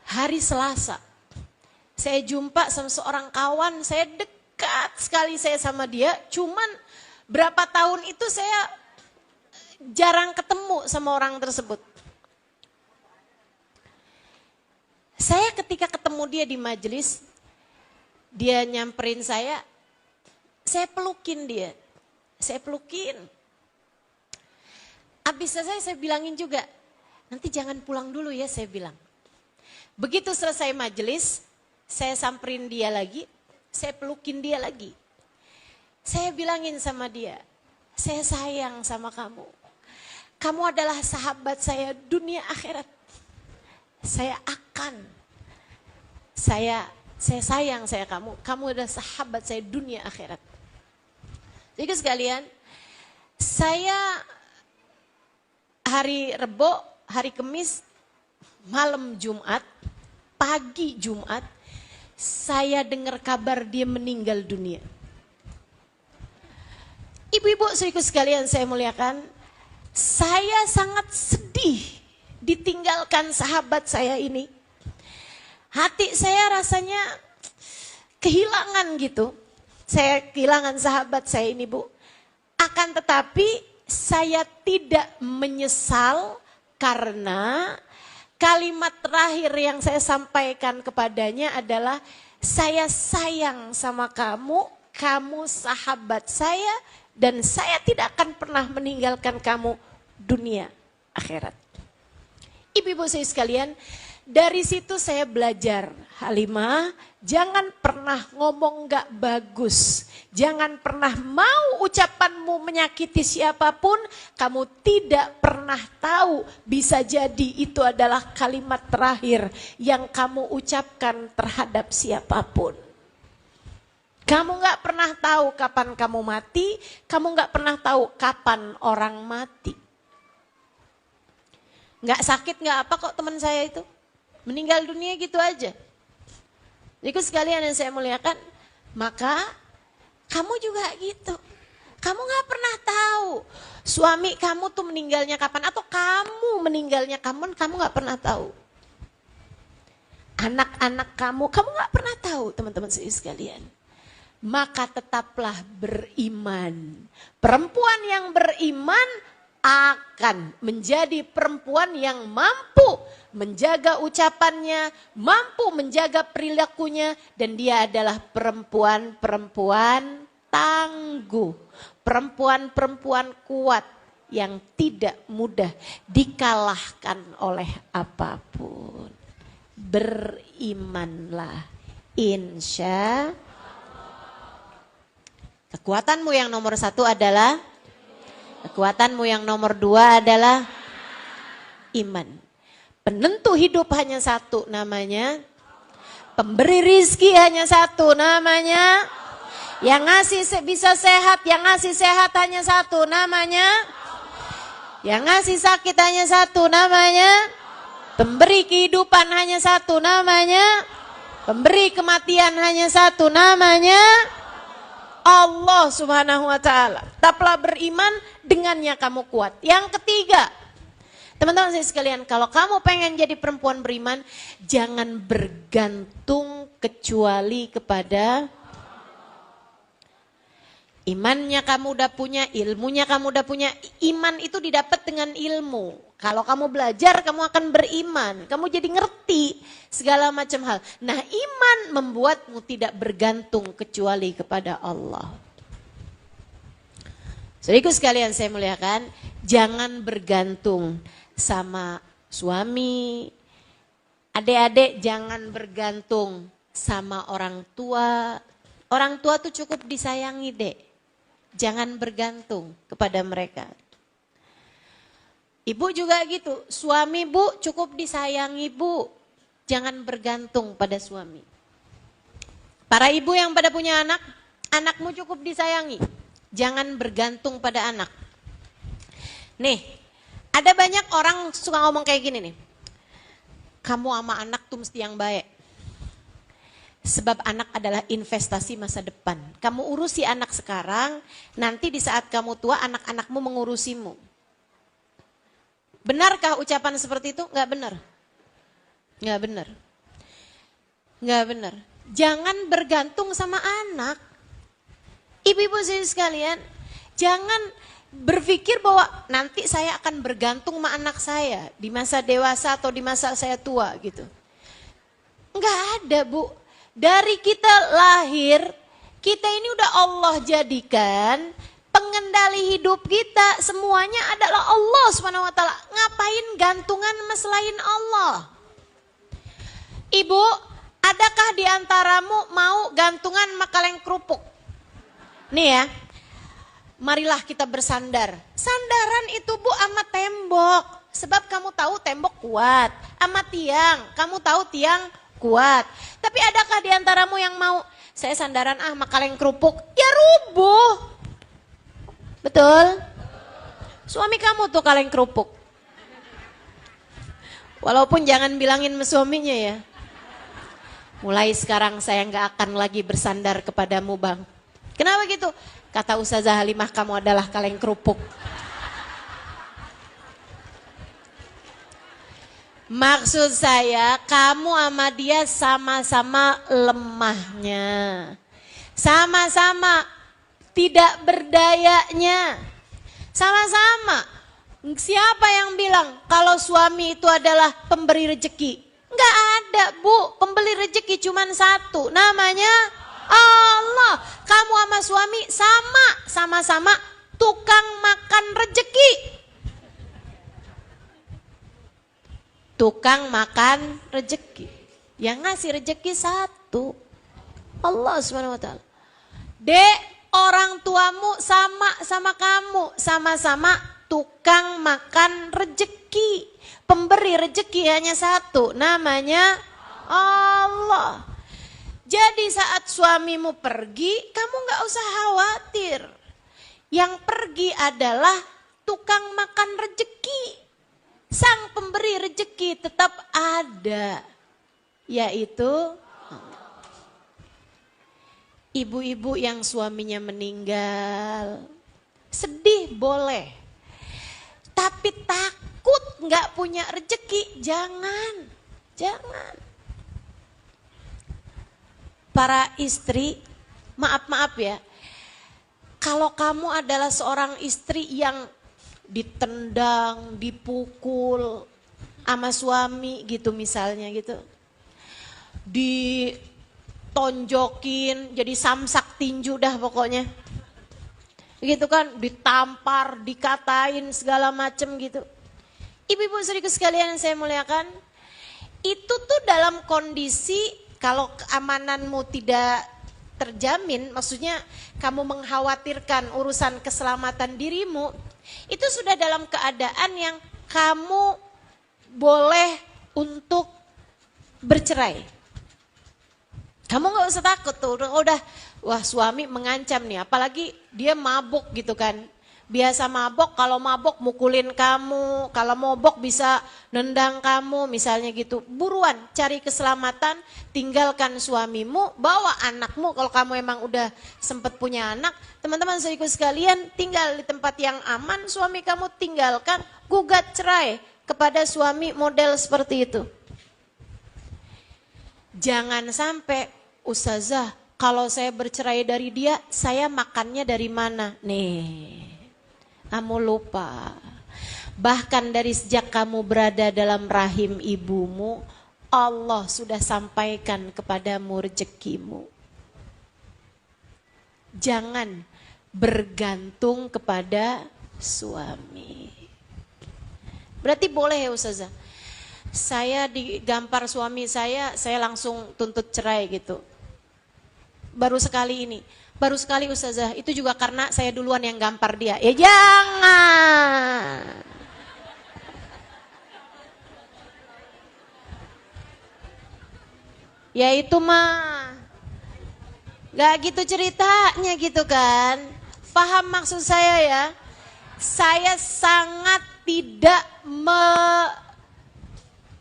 Hari Selasa, saya jumpa sama seorang kawan, saya dekat sekali saya sama dia. Cuman berapa tahun itu saya jarang ketemu sama orang tersebut. Saya ketika ketemu dia di majelis, dia nyamperin saya pelukin dia. Saya pelukin. Abis selesai saya bilangin juga, nanti jangan pulang dulu ya, saya bilang. Begitu selesai majelis, saya samperin dia lagi, saya pelukin dia lagi. Saya bilangin sama dia, saya sayang sama kamu. Kamu adalah sahabat saya dunia akhirat. Saya sayang saya kamu adalah sahabat saya dunia akhirat. Jadi sekalian, saya hari Rebo, hari Kamis, malam Jumat, pagi Jumat, saya dengar kabar dia meninggal dunia. Ibu-ibu saudaraku sekalian saya muliakan, saya sangat sedih ditinggalkan sahabat saya ini. Hati saya rasanya kehilangan gitu. Saya kehilangan sahabat saya ini, Bu. Akan tetapi saya tidak menyesal karena kalimat terakhir yang saya sampaikan kepadanya adalah saya sayang sama kamu, kamu sahabat saya dan saya tidak akan pernah meninggalkan kamu dunia akhirat. Ibu-ibu saya sekalian, dari situ saya belajar, Halimah, jangan pernah ngomong gak bagus. Jangan pernah mau ucapanmu menyakiti siapapun, kamu tidak pernah tahu bisa jadi itu adalah kalimat terakhir yang kamu ucapkan terhadap siapapun. Kamu gak pernah tahu kapan kamu mati, kamu gak pernah tahu kapan orang mati. Gak sakit gak apa kok teman saya itu. Meninggal dunia gitu aja. Jadi sekalian yang saya muliakan, maka kamu juga gitu. Kamu gak pernah tahu suami kamu tuh meninggalnya kapan. Atau kamu meninggalnya kapan, kamu gak pernah tahu. Anak-anak kamu gak pernah tahu teman-teman sekalian. Maka tetaplah beriman. Perempuan yang beriman akan menjadi perempuan yang mampu menjaga ucapannya, mampu menjaga perilakunya, dan dia adalah perempuan-perempuan tangguh, perempuan-perempuan kuat yang tidak mudah dikalahkan oleh apapun. Berimanlah, insya Allah. Kekuatanmu yang nomor 1 adalah kekuatanmu yang nomor 2 adalah iman. Penentu hidup hanya 1 namanya. Pemberi rizki hanya 1 namanya. Yang ngasih bisa sehat, yang ngasih sehat hanya 1 namanya. Yang ngasih sakit hanya 1 namanya. Pemberi kehidupan hanya 1 namanya. Pemberi kematian hanya 1 namanya. Allah Subhanahu wa ta'ala. Tetaplah beriman, dengannya kamu kuat. Yang ketiga, teman-teman saya sekalian, kalau kamu pengen jadi perempuan beriman, jangan bergantung kecuali kepada imannya kamu udah punya, ilmunya kamu udah punya. Iman itu didapat dengan ilmu. Kalau kamu belajar, kamu akan beriman. Kamu jadi ngerti segala macam hal. Nah, iman membuatmu tidak bergantung kecuali kepada Allah. Saudaraku sekalian saya muliakan, jangan bergantung sama suami. Adik-adik jangan bergantung sama orang tua. Orang tua tuh cukup disayangi, Dek. Jangan bergantung kepada mereka. Ibu juga gitu, suami Bu cukup disayangi Bu, jangan bergantung pada suami. Para ibu yang pada punya anak, anakmu cukup disayangi, jangan bergantung pada anak. Nih, ada banyak orang suka ngomong kayak gini nih, kamu sama anak tuh mesti yang baik. Sebab anak adalah investasi masa depan. Kamu urusi anak sekarang, nanti di saat kamu tua anak-anakmu mengurusimu. Benarkah ucapan seperti itu? Enggak benar. Enggak benar. Enggak benar. Jangan bergantung sama anak. Ibu-ibu sekalian, jangan berpikir bahwa nanti saya akan bergantung sama anak saya di masa dewasa atau di masa saya tua gitu. Enggak ada, Bu. Dari kita lahir, kita ini udah Allah jadikan pengendali hidup kita semuanya adalah Allah Subhanahu wa taala. Ngapain gantungan sama selain Allah? Ibu, adakah di antaramu mau gantungan sama kaleng kerupuk? Nih ya. Marilah kita bersandar. Sandaran itu Bu sama tembok. Sebab kamu tahu tembok kuat. Sama tiang, kamu tahu tiang kuat. Tapi adakah di antaramu yang mau saya sandaran sama kaleng kerupuk? Ya rubuh. Betul? Suami kamu tuh kaleng kerupuk. Walaupun jangan bilangin sama suaminya ya. Mulai sekarang saya nggak akan lagi bersandar kepadamu Bang. Kenapa gitu? Kata Ustazah Halimah kamu adalah kaleng kerupuk. Maksud saya kamu sama dia sama-sama lemahnya. Sama-sama tidak berdayanya. Sama-sama. Siapa yang bilang kalau suami itu adalah pemberi rezeki? Enggak ada Bu, pemberi rezeki cuma satu. Namanya Allah. Kamu sama suami sama-sama tukang makan rezeki. Tukang makan rezeki. Yang ngasih rezeki satu. Allah Subhanahu wa taala. Dek, orang tuamu sama kamu, sama-sama tukang makan rezeki. Pemberi rezeki hanya satu, namanya Allah. Jadi saat suamimu pergi, kamu gak usah khawatir. Yang pergi adalah tukang makan rezeki. Sang pemberi rezeki tetap ada, yaitu ibu-ibu yang suaminya meninggal. Sedih boleh, tapi takut gak punya rezeki, jangan. Para istri, maaf ya, kalau kamu adalah seorang istri yang ditendang, dipukul sama suami gitu misalnya gitu, ditonjokin, jadi samsak tinju dah pokoknya, gitu kan, ditampar, dikatain segala macem gitu. Ibu-ibu saudaraku sekalian yang saya muliakan, itu tuh dalam kondisi kalau keamananmu tidak terjamin, maksudnya kamu mengkhawatirkan urusan keselamatan dirimu, itu sudah dalam keadaan yang kamu boleh untuk bercerai. Kamu gak usah takut tuh, udah wah suami mengancam nih, apalagi dia mabuk gitu kan. Biasa mabok, kalau mabok mukulin kamu, kalau mabok bisa nendang kamu misalnya gitu. Buruan cari keselamatan, tinggalkan suamimu, bawa anakmu kalau kamu emang udah sempet punya anak. Teman-teman saudaraku sekalian, tinggal di tempat yang aman, suami kamu tinggalkan, gugat cerai kepada suami model seperti itu. Jangan sampai, Ustazah, kalau saya bercerai dari dia, saya makannya dari mana? Nih. Kamu lupa, bahkan dari sejak kamu berada dalam rahim ibumu, Allah sudah sampaikan kepadamu rezekimu. Jangan bergantung kepada suami. Berarti boleh ya Ustazah, saya digampar suami saya langsung tuntut cerai gitu. Baru sekali Ustazah, itu juga karena saya duluan yang gampar dia. Ya jangan. Ya itu mah gak gitu ceritanya gitu kan. Paham maksud saya ya. Saya sangat tidak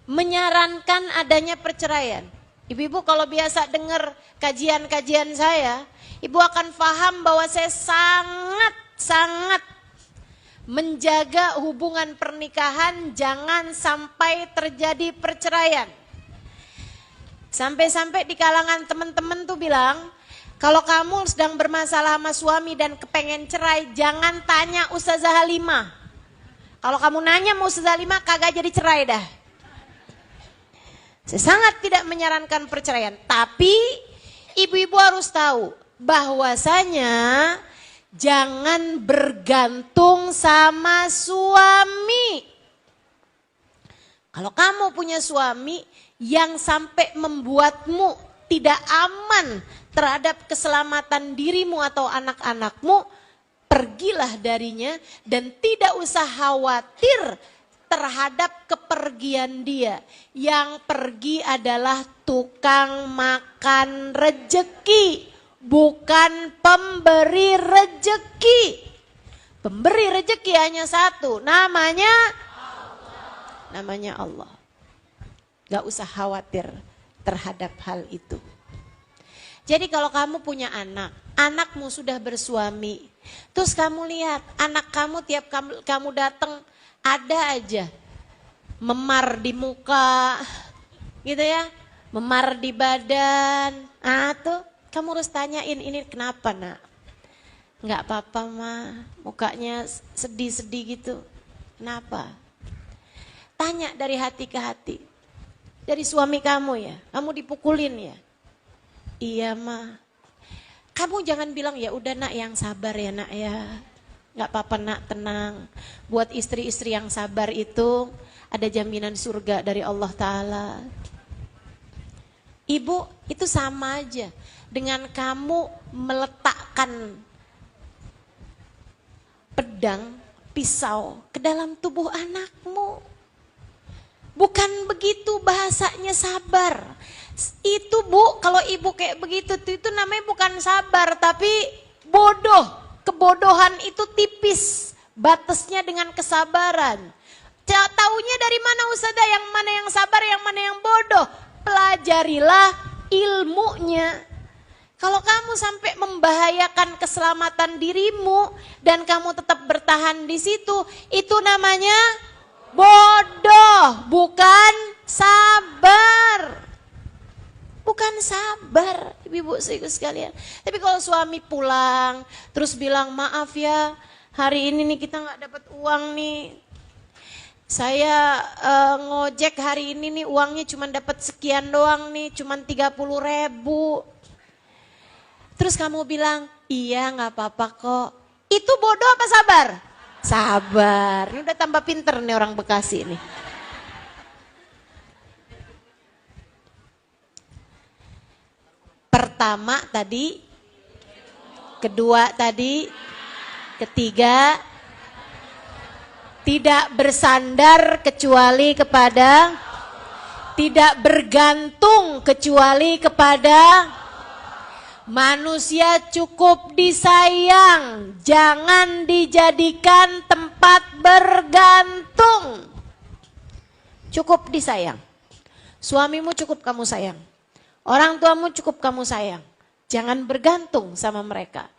menyarankan adanya perceraian. Ibu-ibu kalau biasa dengar kajian-kajian saya, ibu akan paham bahwa saya sangat menjaga hubungan pernikahan jangan sampai terjadi perceraian. Sampai-sampai di kalangan teman-teman tuh bilang, kalau kamu sedang bermasalah sama suami dan kepengen cerai, jangan tanya Ustazah Halimah. Kalau kamu nanya sama Ustazah Halimah, kagak jadi cerai dah. Saya sangat tidak menyarankan perceraian, tapi ibu-ibu harus tahu bahwasanya Jangan bergantung sama suami. Kalau kamu punya suami yang sampai membuatmu tidak aman terhadap keselamatan dirimu atau anak-anakmu, pergilah darinya dan tidak usah khawatir terhadap kepergian dia. Yang pergi adalah tukang makan rejeki, bukan pemberi rejeki. Pemberi rejeki hanya satu, namanya Allah. Gak usah khawatir terhadap hal itu. Jadi kalau kamu punya anak, anakmu sudah bersuami, terus kamu lihat anak kamu tiap kamu datang ada aja memar di muka, gitu ya, memar di badan. Tuh kamu harus tanyain, ini kenapa nak? Nggak apa-apa mah, mukanya sedih-sedih gitu. Kenapa? Tanya dari hati ke hati. Dari suami kamu ya, kamu dipukulin ya? Iya mah. Kamu jangan bilang ya udah nak yang sabar ya nak ya. Nggak apa-apa nak, tenang. Buat istri-istri yang sabar itu ada jaminan surga dari Allah Ta'ala. Ibu itu sama aja dengan kamu meletakkan pedang, pisau ke dalam tubuh anakmu. Bukan begitu bahasanya sabar. Itu bu, kalau ibu kayak begitu itu namanya bukan sabar tapi bodoh. Kebodohan itu tipis batasnya dengan kesabaran. Taunya dari mana Ustazah, yang mana yang sabar, yang mana yang bodoh? Pelajarilah ilmunya. Kalau kamu sampai membahayakan keselamatan dirimu dan kamu tetap bertahan di situ, itu namanya bodoh, bukan sabar. Bukan sabar, ibu-ibu sekalian. Tapi kalau suami pulang, terus bilang maaf ya, hari ini nih kita nggak dapat uang nih. Saya ngojek hari ini nih uangnya cuma dapat sekian doang nih, cuma 30.000. Terus kamu bilang, iya nggak apa-apa kok. Itu bodoh apa sabar? Sabar. Ini udah tambah pinter nih orang Bekasi nih. Pertama tadi, kedua tadi, ketiga, tidak bersandar kecuali kepada, tidak bergantung kecuali kepada manusia. Cukup disayang, jangan dijadikan tempat bergantung. Cukup disayang. Suamimu cukup kamu sayang. Orang tuamu cukup kamu sayang, jangan bergantung sama mereka.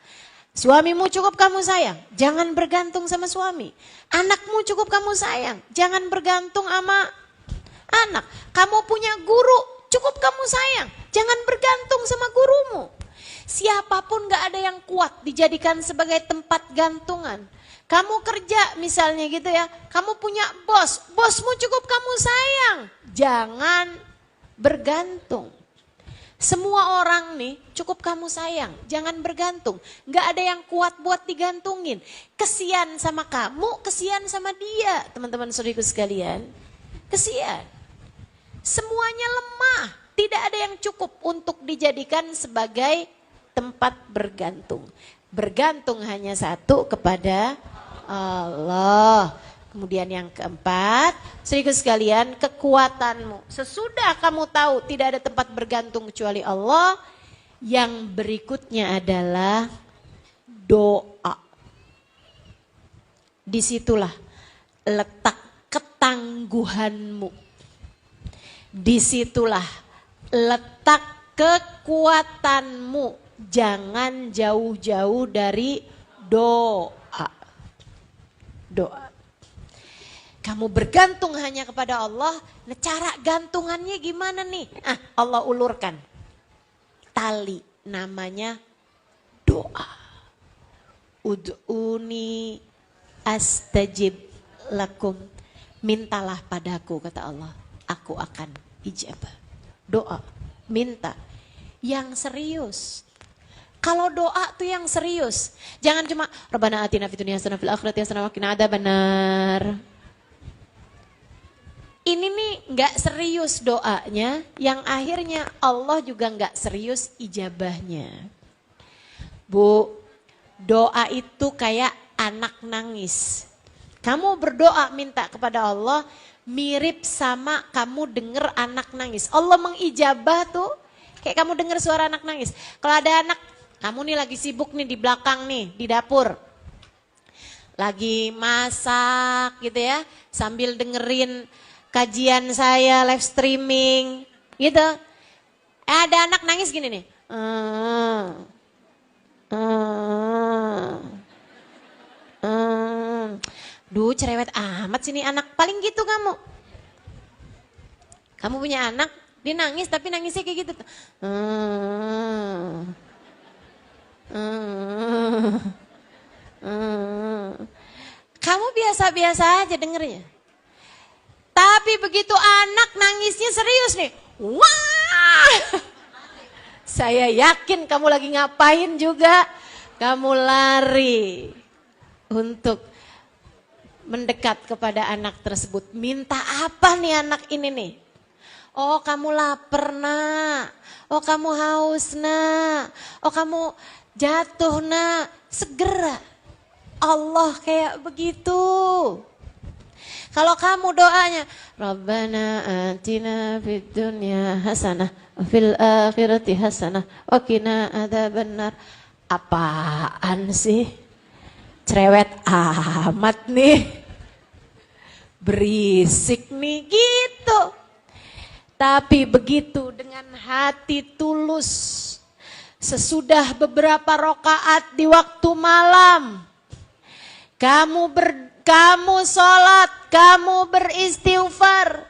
Suamimu cukup kamu sayang, jangan bergantung sama suami. Anakmu cukup kamu sayang, jangan bergantung sama anak. Kamu punya guru, cukup kamu sayang, jangan bergantung sama gurumu. Siapapun gak ada yang kuat dijadikan sebagai tempat gantungan. Kamu kerja misalnya gitu ya, kamu punya bos, bosmu cukup kamu sayang, jangan bergantung. Semua orang nih cukup kamu sayang, jangan bergantung. Gak ada yang kuat buat digantungin. Kesian sama kamu, kesian sama dia, teman-teman saudariku sekalian. Kesian. Semuanya lemah, tidak ada yang cukup untuk dijadikan sebagai tempat bergantung. Bergantung hanya satu, kepada Allah. Kemudian yang keempat, saudaraku sekalian, kekuatanmu. Sesudah kamu tahu tidak ada tempat bergantung kecuali Allah, yang berikutnya adalah doa. Disitulah letak ketangguhanmu. Disitulah letak kekuatanmu. Jangan jauh-jauh dari doa. Doa. Kamu bergantung hanya kepada Allah, nah cara gantungannya gimana nih? Allah ulurkan tali, namanya doa. Ud'uni astajib lakum. Mintalah padaku, kata Allah, aku akan ijabah. Doa, minta yang serius. Kalau doa tuh yang serius. Jangan cuma Rabbana atina fid dunya hasanah fil akhirati hasanah wa qina adzabannar. Ini nih nggak serius doanya, yang akhirnya Allah juga nggak serius ijabahnya. Bu, doa itu kayak anak nangis. Kamu berdoa minta kepada Allah, mirip sama kamu denger anak nangis. Allah mengijabah tuh kayak kamu denger suara anak nangis. Kalau ada anak, kamu nih lagi sibuk nih di belakang nih, di dapur. Lagi masak gitu ya, sambil dengerin kajian saya live streaming gitu. Ada anak nangis gini nih. Duh cerewet amat sini anak. Paling gitu kamu. Kamu punya anak, dia nangis tapi nangisnya kayak gitu. Kamu biasa-biasa aja dengernya. Tapi begitu anak nangisnya serius nih. Wah! Saya yakin kamu lagi ngapain juga. Kamu lari untuk mendekat kepada anak tersebut. Minta apa nih anak ini nih? Oh kamu lapar nak. Oh kamu haus nak. Oh kamu jatuh nak. Segera. Allah kayak begitu. Kalau kamu doanya, Rabbana atina fid dunya hasanah wa fil akhirati hasanah wa qina adzabannar. Apaan sih? Cerewet amat nih. Berisik nih gitu. Tapi begitu dengan hati tulus. Sesudah beberapa rakaat di waktu malam. Kamu sholat, kamu beristighfar,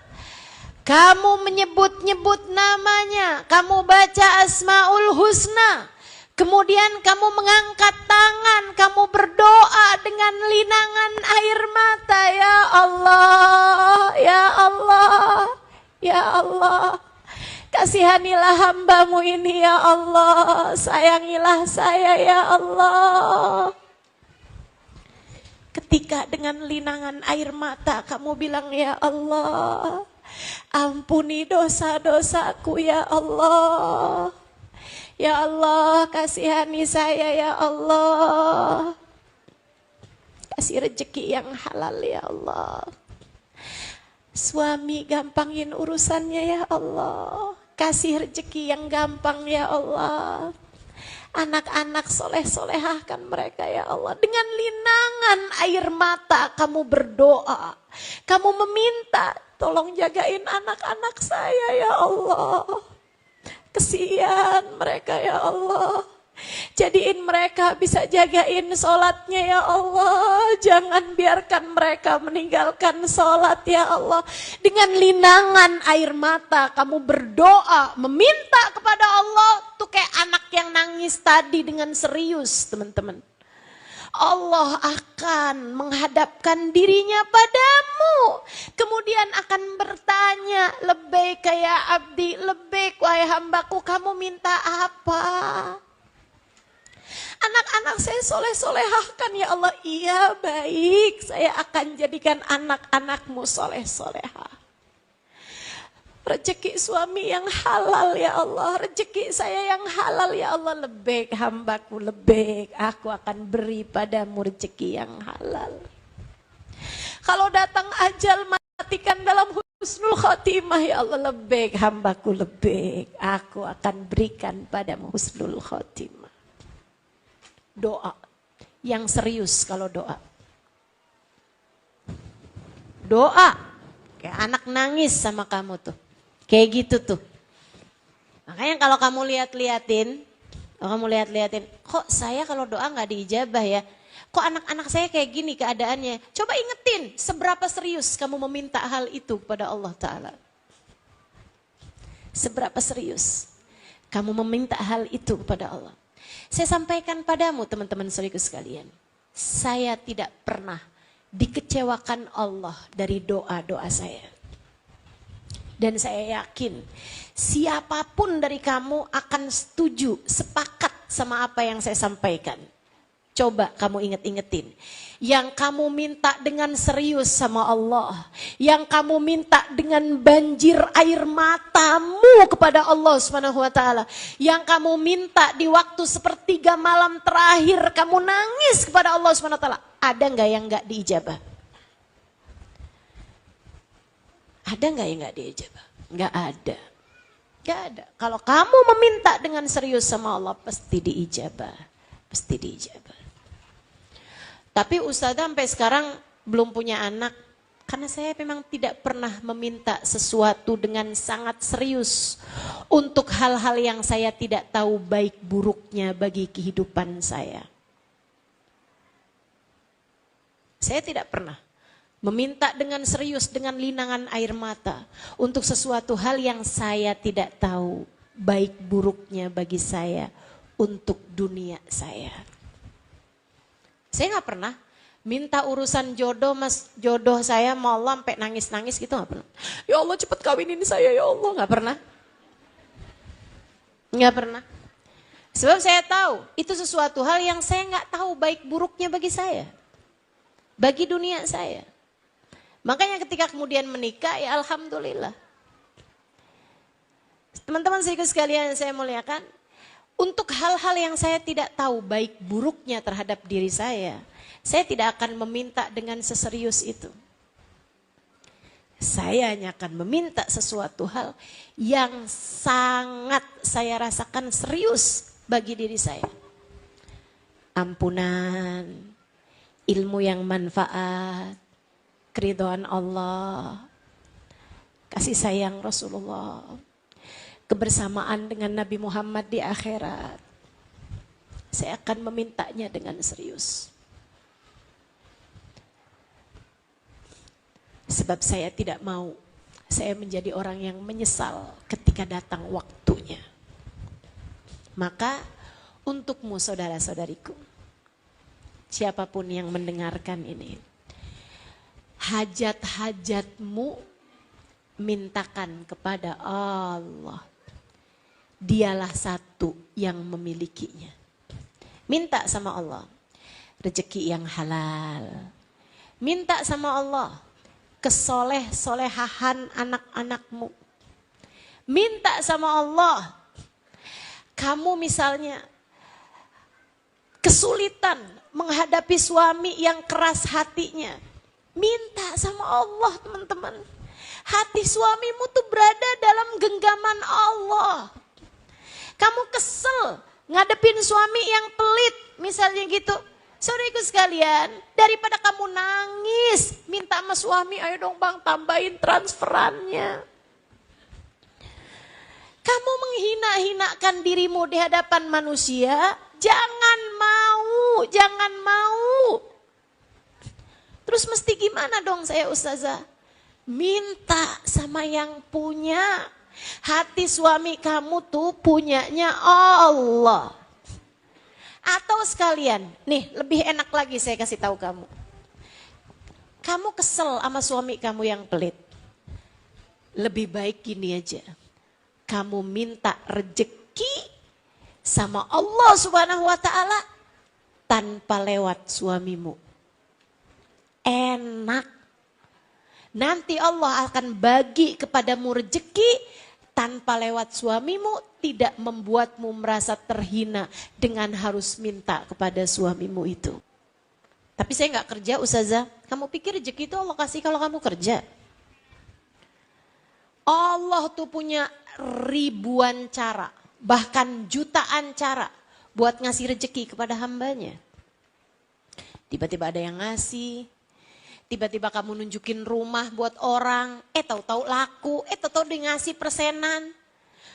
kamu menyebut-nyebut namanya, kamu baca Asmaul Husna, kemudian kamu mengangkat tangan, kamu berdoa dengan linangan air mata, ya Allah, ya Allah, ya Allah. Kasihanilah hambamu ini ya Allah, sayangilah saya ya Allah. Ketika dengan linangan air mata kamu bilang ya Allah, ampuni dosa-dosaku ya Allah. Ya Allah, kasihani saya ya Allah. Kasih rezeki yang halal ya Allah. Suami gampangin urusannya ya Allah. Kasih rezeki yang gampang ya Allah. Anak-anak soleh-solehahkan mereka ya Allah. Dengan linangan air mata kamu berdoa. Kamu meminta, tolong jagain anak-anak saya ya Allah. Kesian mereka ya Allah. Jadiin mereka bisa jagain sholatnya ya Allah. Jangan biarkan mereka meninggalkan sholat ya Allah. Dengan linangan air mata kamu berdoa, meminta kepada Allah. Tuh kayak anak yang nangis tadi dengan serius teman-teman. Allah akan menghadapkan dirinya padamu. Kemudian akan bertanya, lebih kayak abdi, lebih wahai hambaku, kamu minta apa? Anak-anak saya soleh-solehahkan ya Allah. Iya baik, saya akan jadikan anak-anakmu soleh-solehah. Rezeki suami yang halal ya Allah. Rezeki saya yang halal ya Allah. Lebih hambaku, lebih aku akan beri padamu rezeki yang halal. Kalau datang ajal matikan dalam husnul khotimah ya Allah. Lebih hambaku, lebih aku akan berikan padamu husnul khotimah. Doa yang serius kalau doa. Doa kayak anak nangis sama kamu tuh. Kayak gitu tuh. Makanya kalau kamu lihat-liatin, kok saya kalau doa nggak diijabah ya? Kok anak-anak saya kayak gini keadaannya? Coba ingetin seberapa serius kamu meminta hal itu kepada Allah Ta'ala. Seberapa serius kamu meminta hal itu kepada Allah. Saya sampaikan padamu teman-teman saudaraku sekalian. Saya tidak pernah dikecewakan Allah dari doa-doa saya. Dan saya yakin siapapun dari kamu akan setuju, sepakat sama apa yang saya sampaikan. Coba kamu inget-ingetin. Yang kamu minta dengan serius sama Allah. Yang kamu minta dengan banjir air matamu kepada Allah Subhanahu wa taala. Yang kamu minta di waktu sepertiga malam terakhir kamu nangis kepada Allah Subhanahu wa taala. Ada enggak yang enggak diijabah? Ada enggak yang enggak diijabah? Enggak ada. Enggak ada. Kalau kamu meminta dengan serius sama Allah pasti diijabah. Pasti diijabah. Tapi Ustazah sampai sekarang belum punya anak karena saya memang tidak pernah meminta sesuatu dengan sangat serius untuk hal-hal yang saya tidak tahu baik buruknya bagi kehidupan saya. Saya tidak pernah meminta dengan serius dengan linangan air mata untuk sesuatu hal yang saya tidak tahu baik buruknya bagi saya untuk dunia saya. Saya nggak pernah minta urusan jodoh, mas jodoh saya mau Allah sampai nangis-nangis gitu nggak pernah. Ya Allah cepet kawinin saya ya Allah, nggak pernah. Nggak pernah. Sebab saya tahu itu sesuatu hal yang saya nggak tahu baik buruknya bagi saya, bagi dunia saya. Makanya ketika kemudian menikah ya alhamdulillah. Teman-teman sekalian saya muliakan. Untuk hal-hal yang saya tidak tahu baik buruknya terhadap diri saya tidak akan meminta dengan seserius itu. Saya hanya akan meminta sesuatu hal yang sangat saya rasakan serius bagi diri saya. Ampunan, ilmu yang manfaat, keridhaan Allah, kasih sayang Rasulullah, kebersamaan dengan Nabi Muhammad di akhirat. Saya akan memintanya dengan serius. Sebab saya tidak mau saya menjadi orang yang menyesal ketika datang waktunya. Maka untukmu saudara-saudariku, siapapun yang mendengarkan ini, hajat-hajatmu mintakan kepada Allah. Dialah satu yang memilikinya. Minta sama Allah rezeki yang halal. Minta sama Allah kesoleh-solehahan anak-anakmu. Minta sama Allah kamu misalnya kesulitan menghadapi suami yang keras hatinya. Minta sama Allah teman-teman. Hati suamimu tuh berada dalam genggaman Allah. Kamu kesel ngadepin suami yang pelit misalnya gitu. Saudaraku sekalian, daripada kamu nangis minta sama suami, ayo dong bang tambahin transferannya. Kamu menghina-hinakan dirimu di hadapan manusia, jangan mau. Terus mesti gimana dong saya Ustazah? Minta sama yang punya. Hati suami kamu tuh punyanya Allah. Atau sekalian, nih lebih enak lagi saya kasih tahu kamu. Kamu kesel sama suami kamu yang pelit. Lebih baik gini aja. Kamu minta rejeki sama Allah Subhanahu wa taala tanpa lewat suamimu. Enak. Nanti Allah akan bagi kepadamu rejeki tanpa lewat suamimu, tidak membuatmu merasa terhina dengan harus minta kepada suamimu itu. Tapi saya nggak kerja Ustazah. Kamu pikir rezeki itu Allah kasih kalau kamu kerja? Allah tuh punya ribuan cara, bahkan jutaan cara buat ngasih rezeki kepada hambanya. Tiba-tiba ada yang ngasih. Tiba-tiba kamu nunjukin rumah buat orang, tahu-tahu laku, tahu-tahu dia ngasih persenan.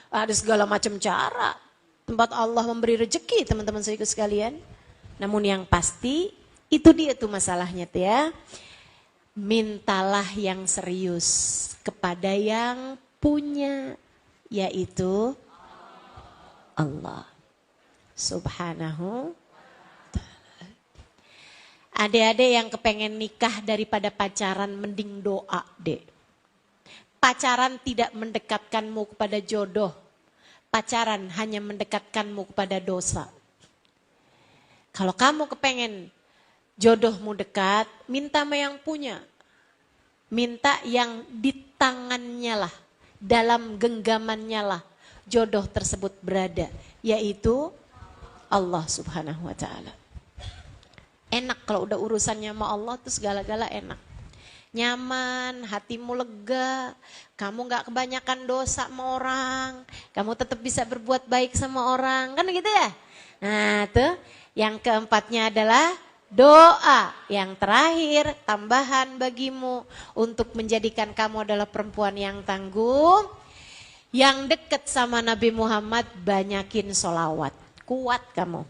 Ada segala macam cara tempat Allah memberi rezeki teman-teman saudaraku sekalian. Namun yang pasti itu dia tuh masalahnya tuh ya. Mintalah yang serius kepada yang punya, yaitu Allah Subhanahu. Adik-adik yang kepengen nikah daripada pacaran mending doa deh. Pacaran tidak mendekatkanmu kepada jodoh. Pacaran hanya mendekatkanmu kepada dosa. Kalau kamu kepengen jodohmu dekat, minta sama yang punya. Minta yang di tangannya lah, dalam genggamannya lah jodoh tersebut berada, yaitu Allah Subhanahu wa Ta'ala. Enak kalau udah urusannya sama Allah tuh segala-gala enak. Nyaman, hatimu lega, kamu gak kebanyakan dosa sama orang, kamu tetap bisa berbuat baik sama orang, kan gitu ya. Nah tuh yang keempatnya adalah doa. Yang terakhir tambahan bagimu untuk menjadikan kamu adalah perempuan yang tangguh, yang dekat sama Nabi Muhammad, banyakin sholawat. Kuat kamu.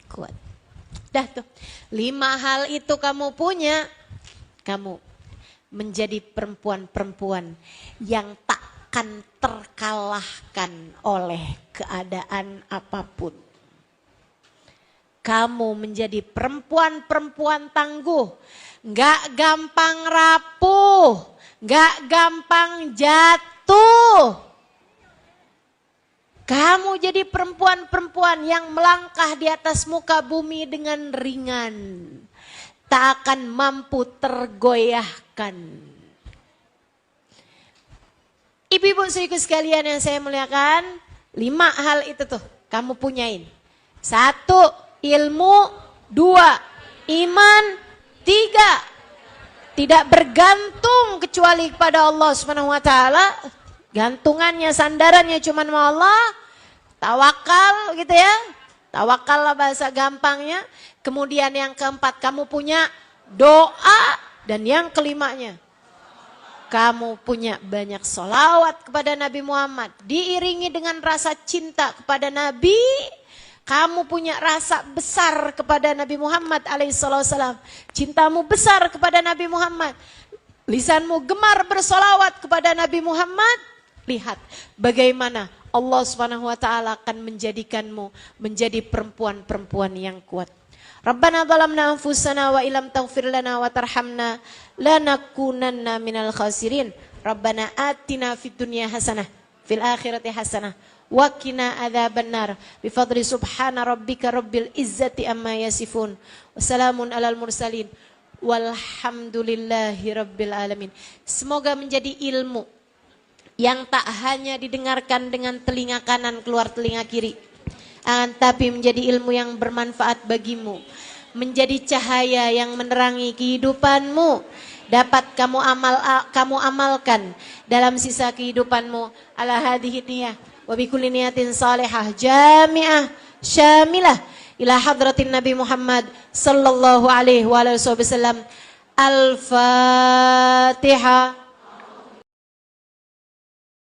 Kuat. Dah tuh 5 hal itu kamu punya, kamu menjadi perempuan-perempuan yang takkan terkalahkan oleh keadaan apapun. Kamu menjadi perempuan-perempuan tangguh, gak gampang rapuh, gak gampang jatuh. Kamu jadi perempuan-perempuan yang melangkah di atas muka bumi dengan ringan. Tak akan mampu tergoyahkan. Ibu-ibu saudaraku sekalian yang saya muliakan, 5 hal itu tuh kamu punyain. 1, ilmu. 2, iman. 3, tidak bergantung kecuali kepada Allah Subhanahu wa Ta'ala. Gantungannya, sandarannya cuma sama Allah. Tawakal gitu ya. Tawakal lah bahasa gampangnya. Kemudian yang keempat, kamu punya doa. Dan yang kelimanya, kamu punya banyak sholawat kepada Nabi Muhammad. Diiringi dengan rasa cinta kepada Nabi. Kamu punya rasa besar kepada Nabi Muhammad alaihissalam. Cintamu besar kepada Nabi Muhammad. Lisanmu gemar bersolawat kepada Nabi Muhammad. Lihat bagaimana Allah Subhanahu wa Ta'ala akan menjadikanmu menjadi perempuan-perempuan yang kuat. Rabbana zalamna anfusana wa ilam taghfir lana wa tarhamna lanakunanna minal khasirin. Rabbana atina fid dunya hasanah fil akhirati hasanah wa qina adzabannar. Bi fadli subhana rabbika rabbil izzati amma yasifun. Wassalamun alal mursalin. Walhamdulillahi rabbil alamin. Semoga menjadi ilmu yang tak hanya didengarkan dengan telinga kanan keluar telinga kiri, tapi menjadi ilmu yang bermanfaat bagimu, menjadi cahaya yang menerangi kehidupanmu, dapat kamu amalkan dalam sisa kehidupanmu. Ala hadhihi niyah wa bi kulli niyatin salihah jami'ah syamilah ila hadratin Nabi Muhammad sallallahu alaihi wasallam. Al-Fatihah.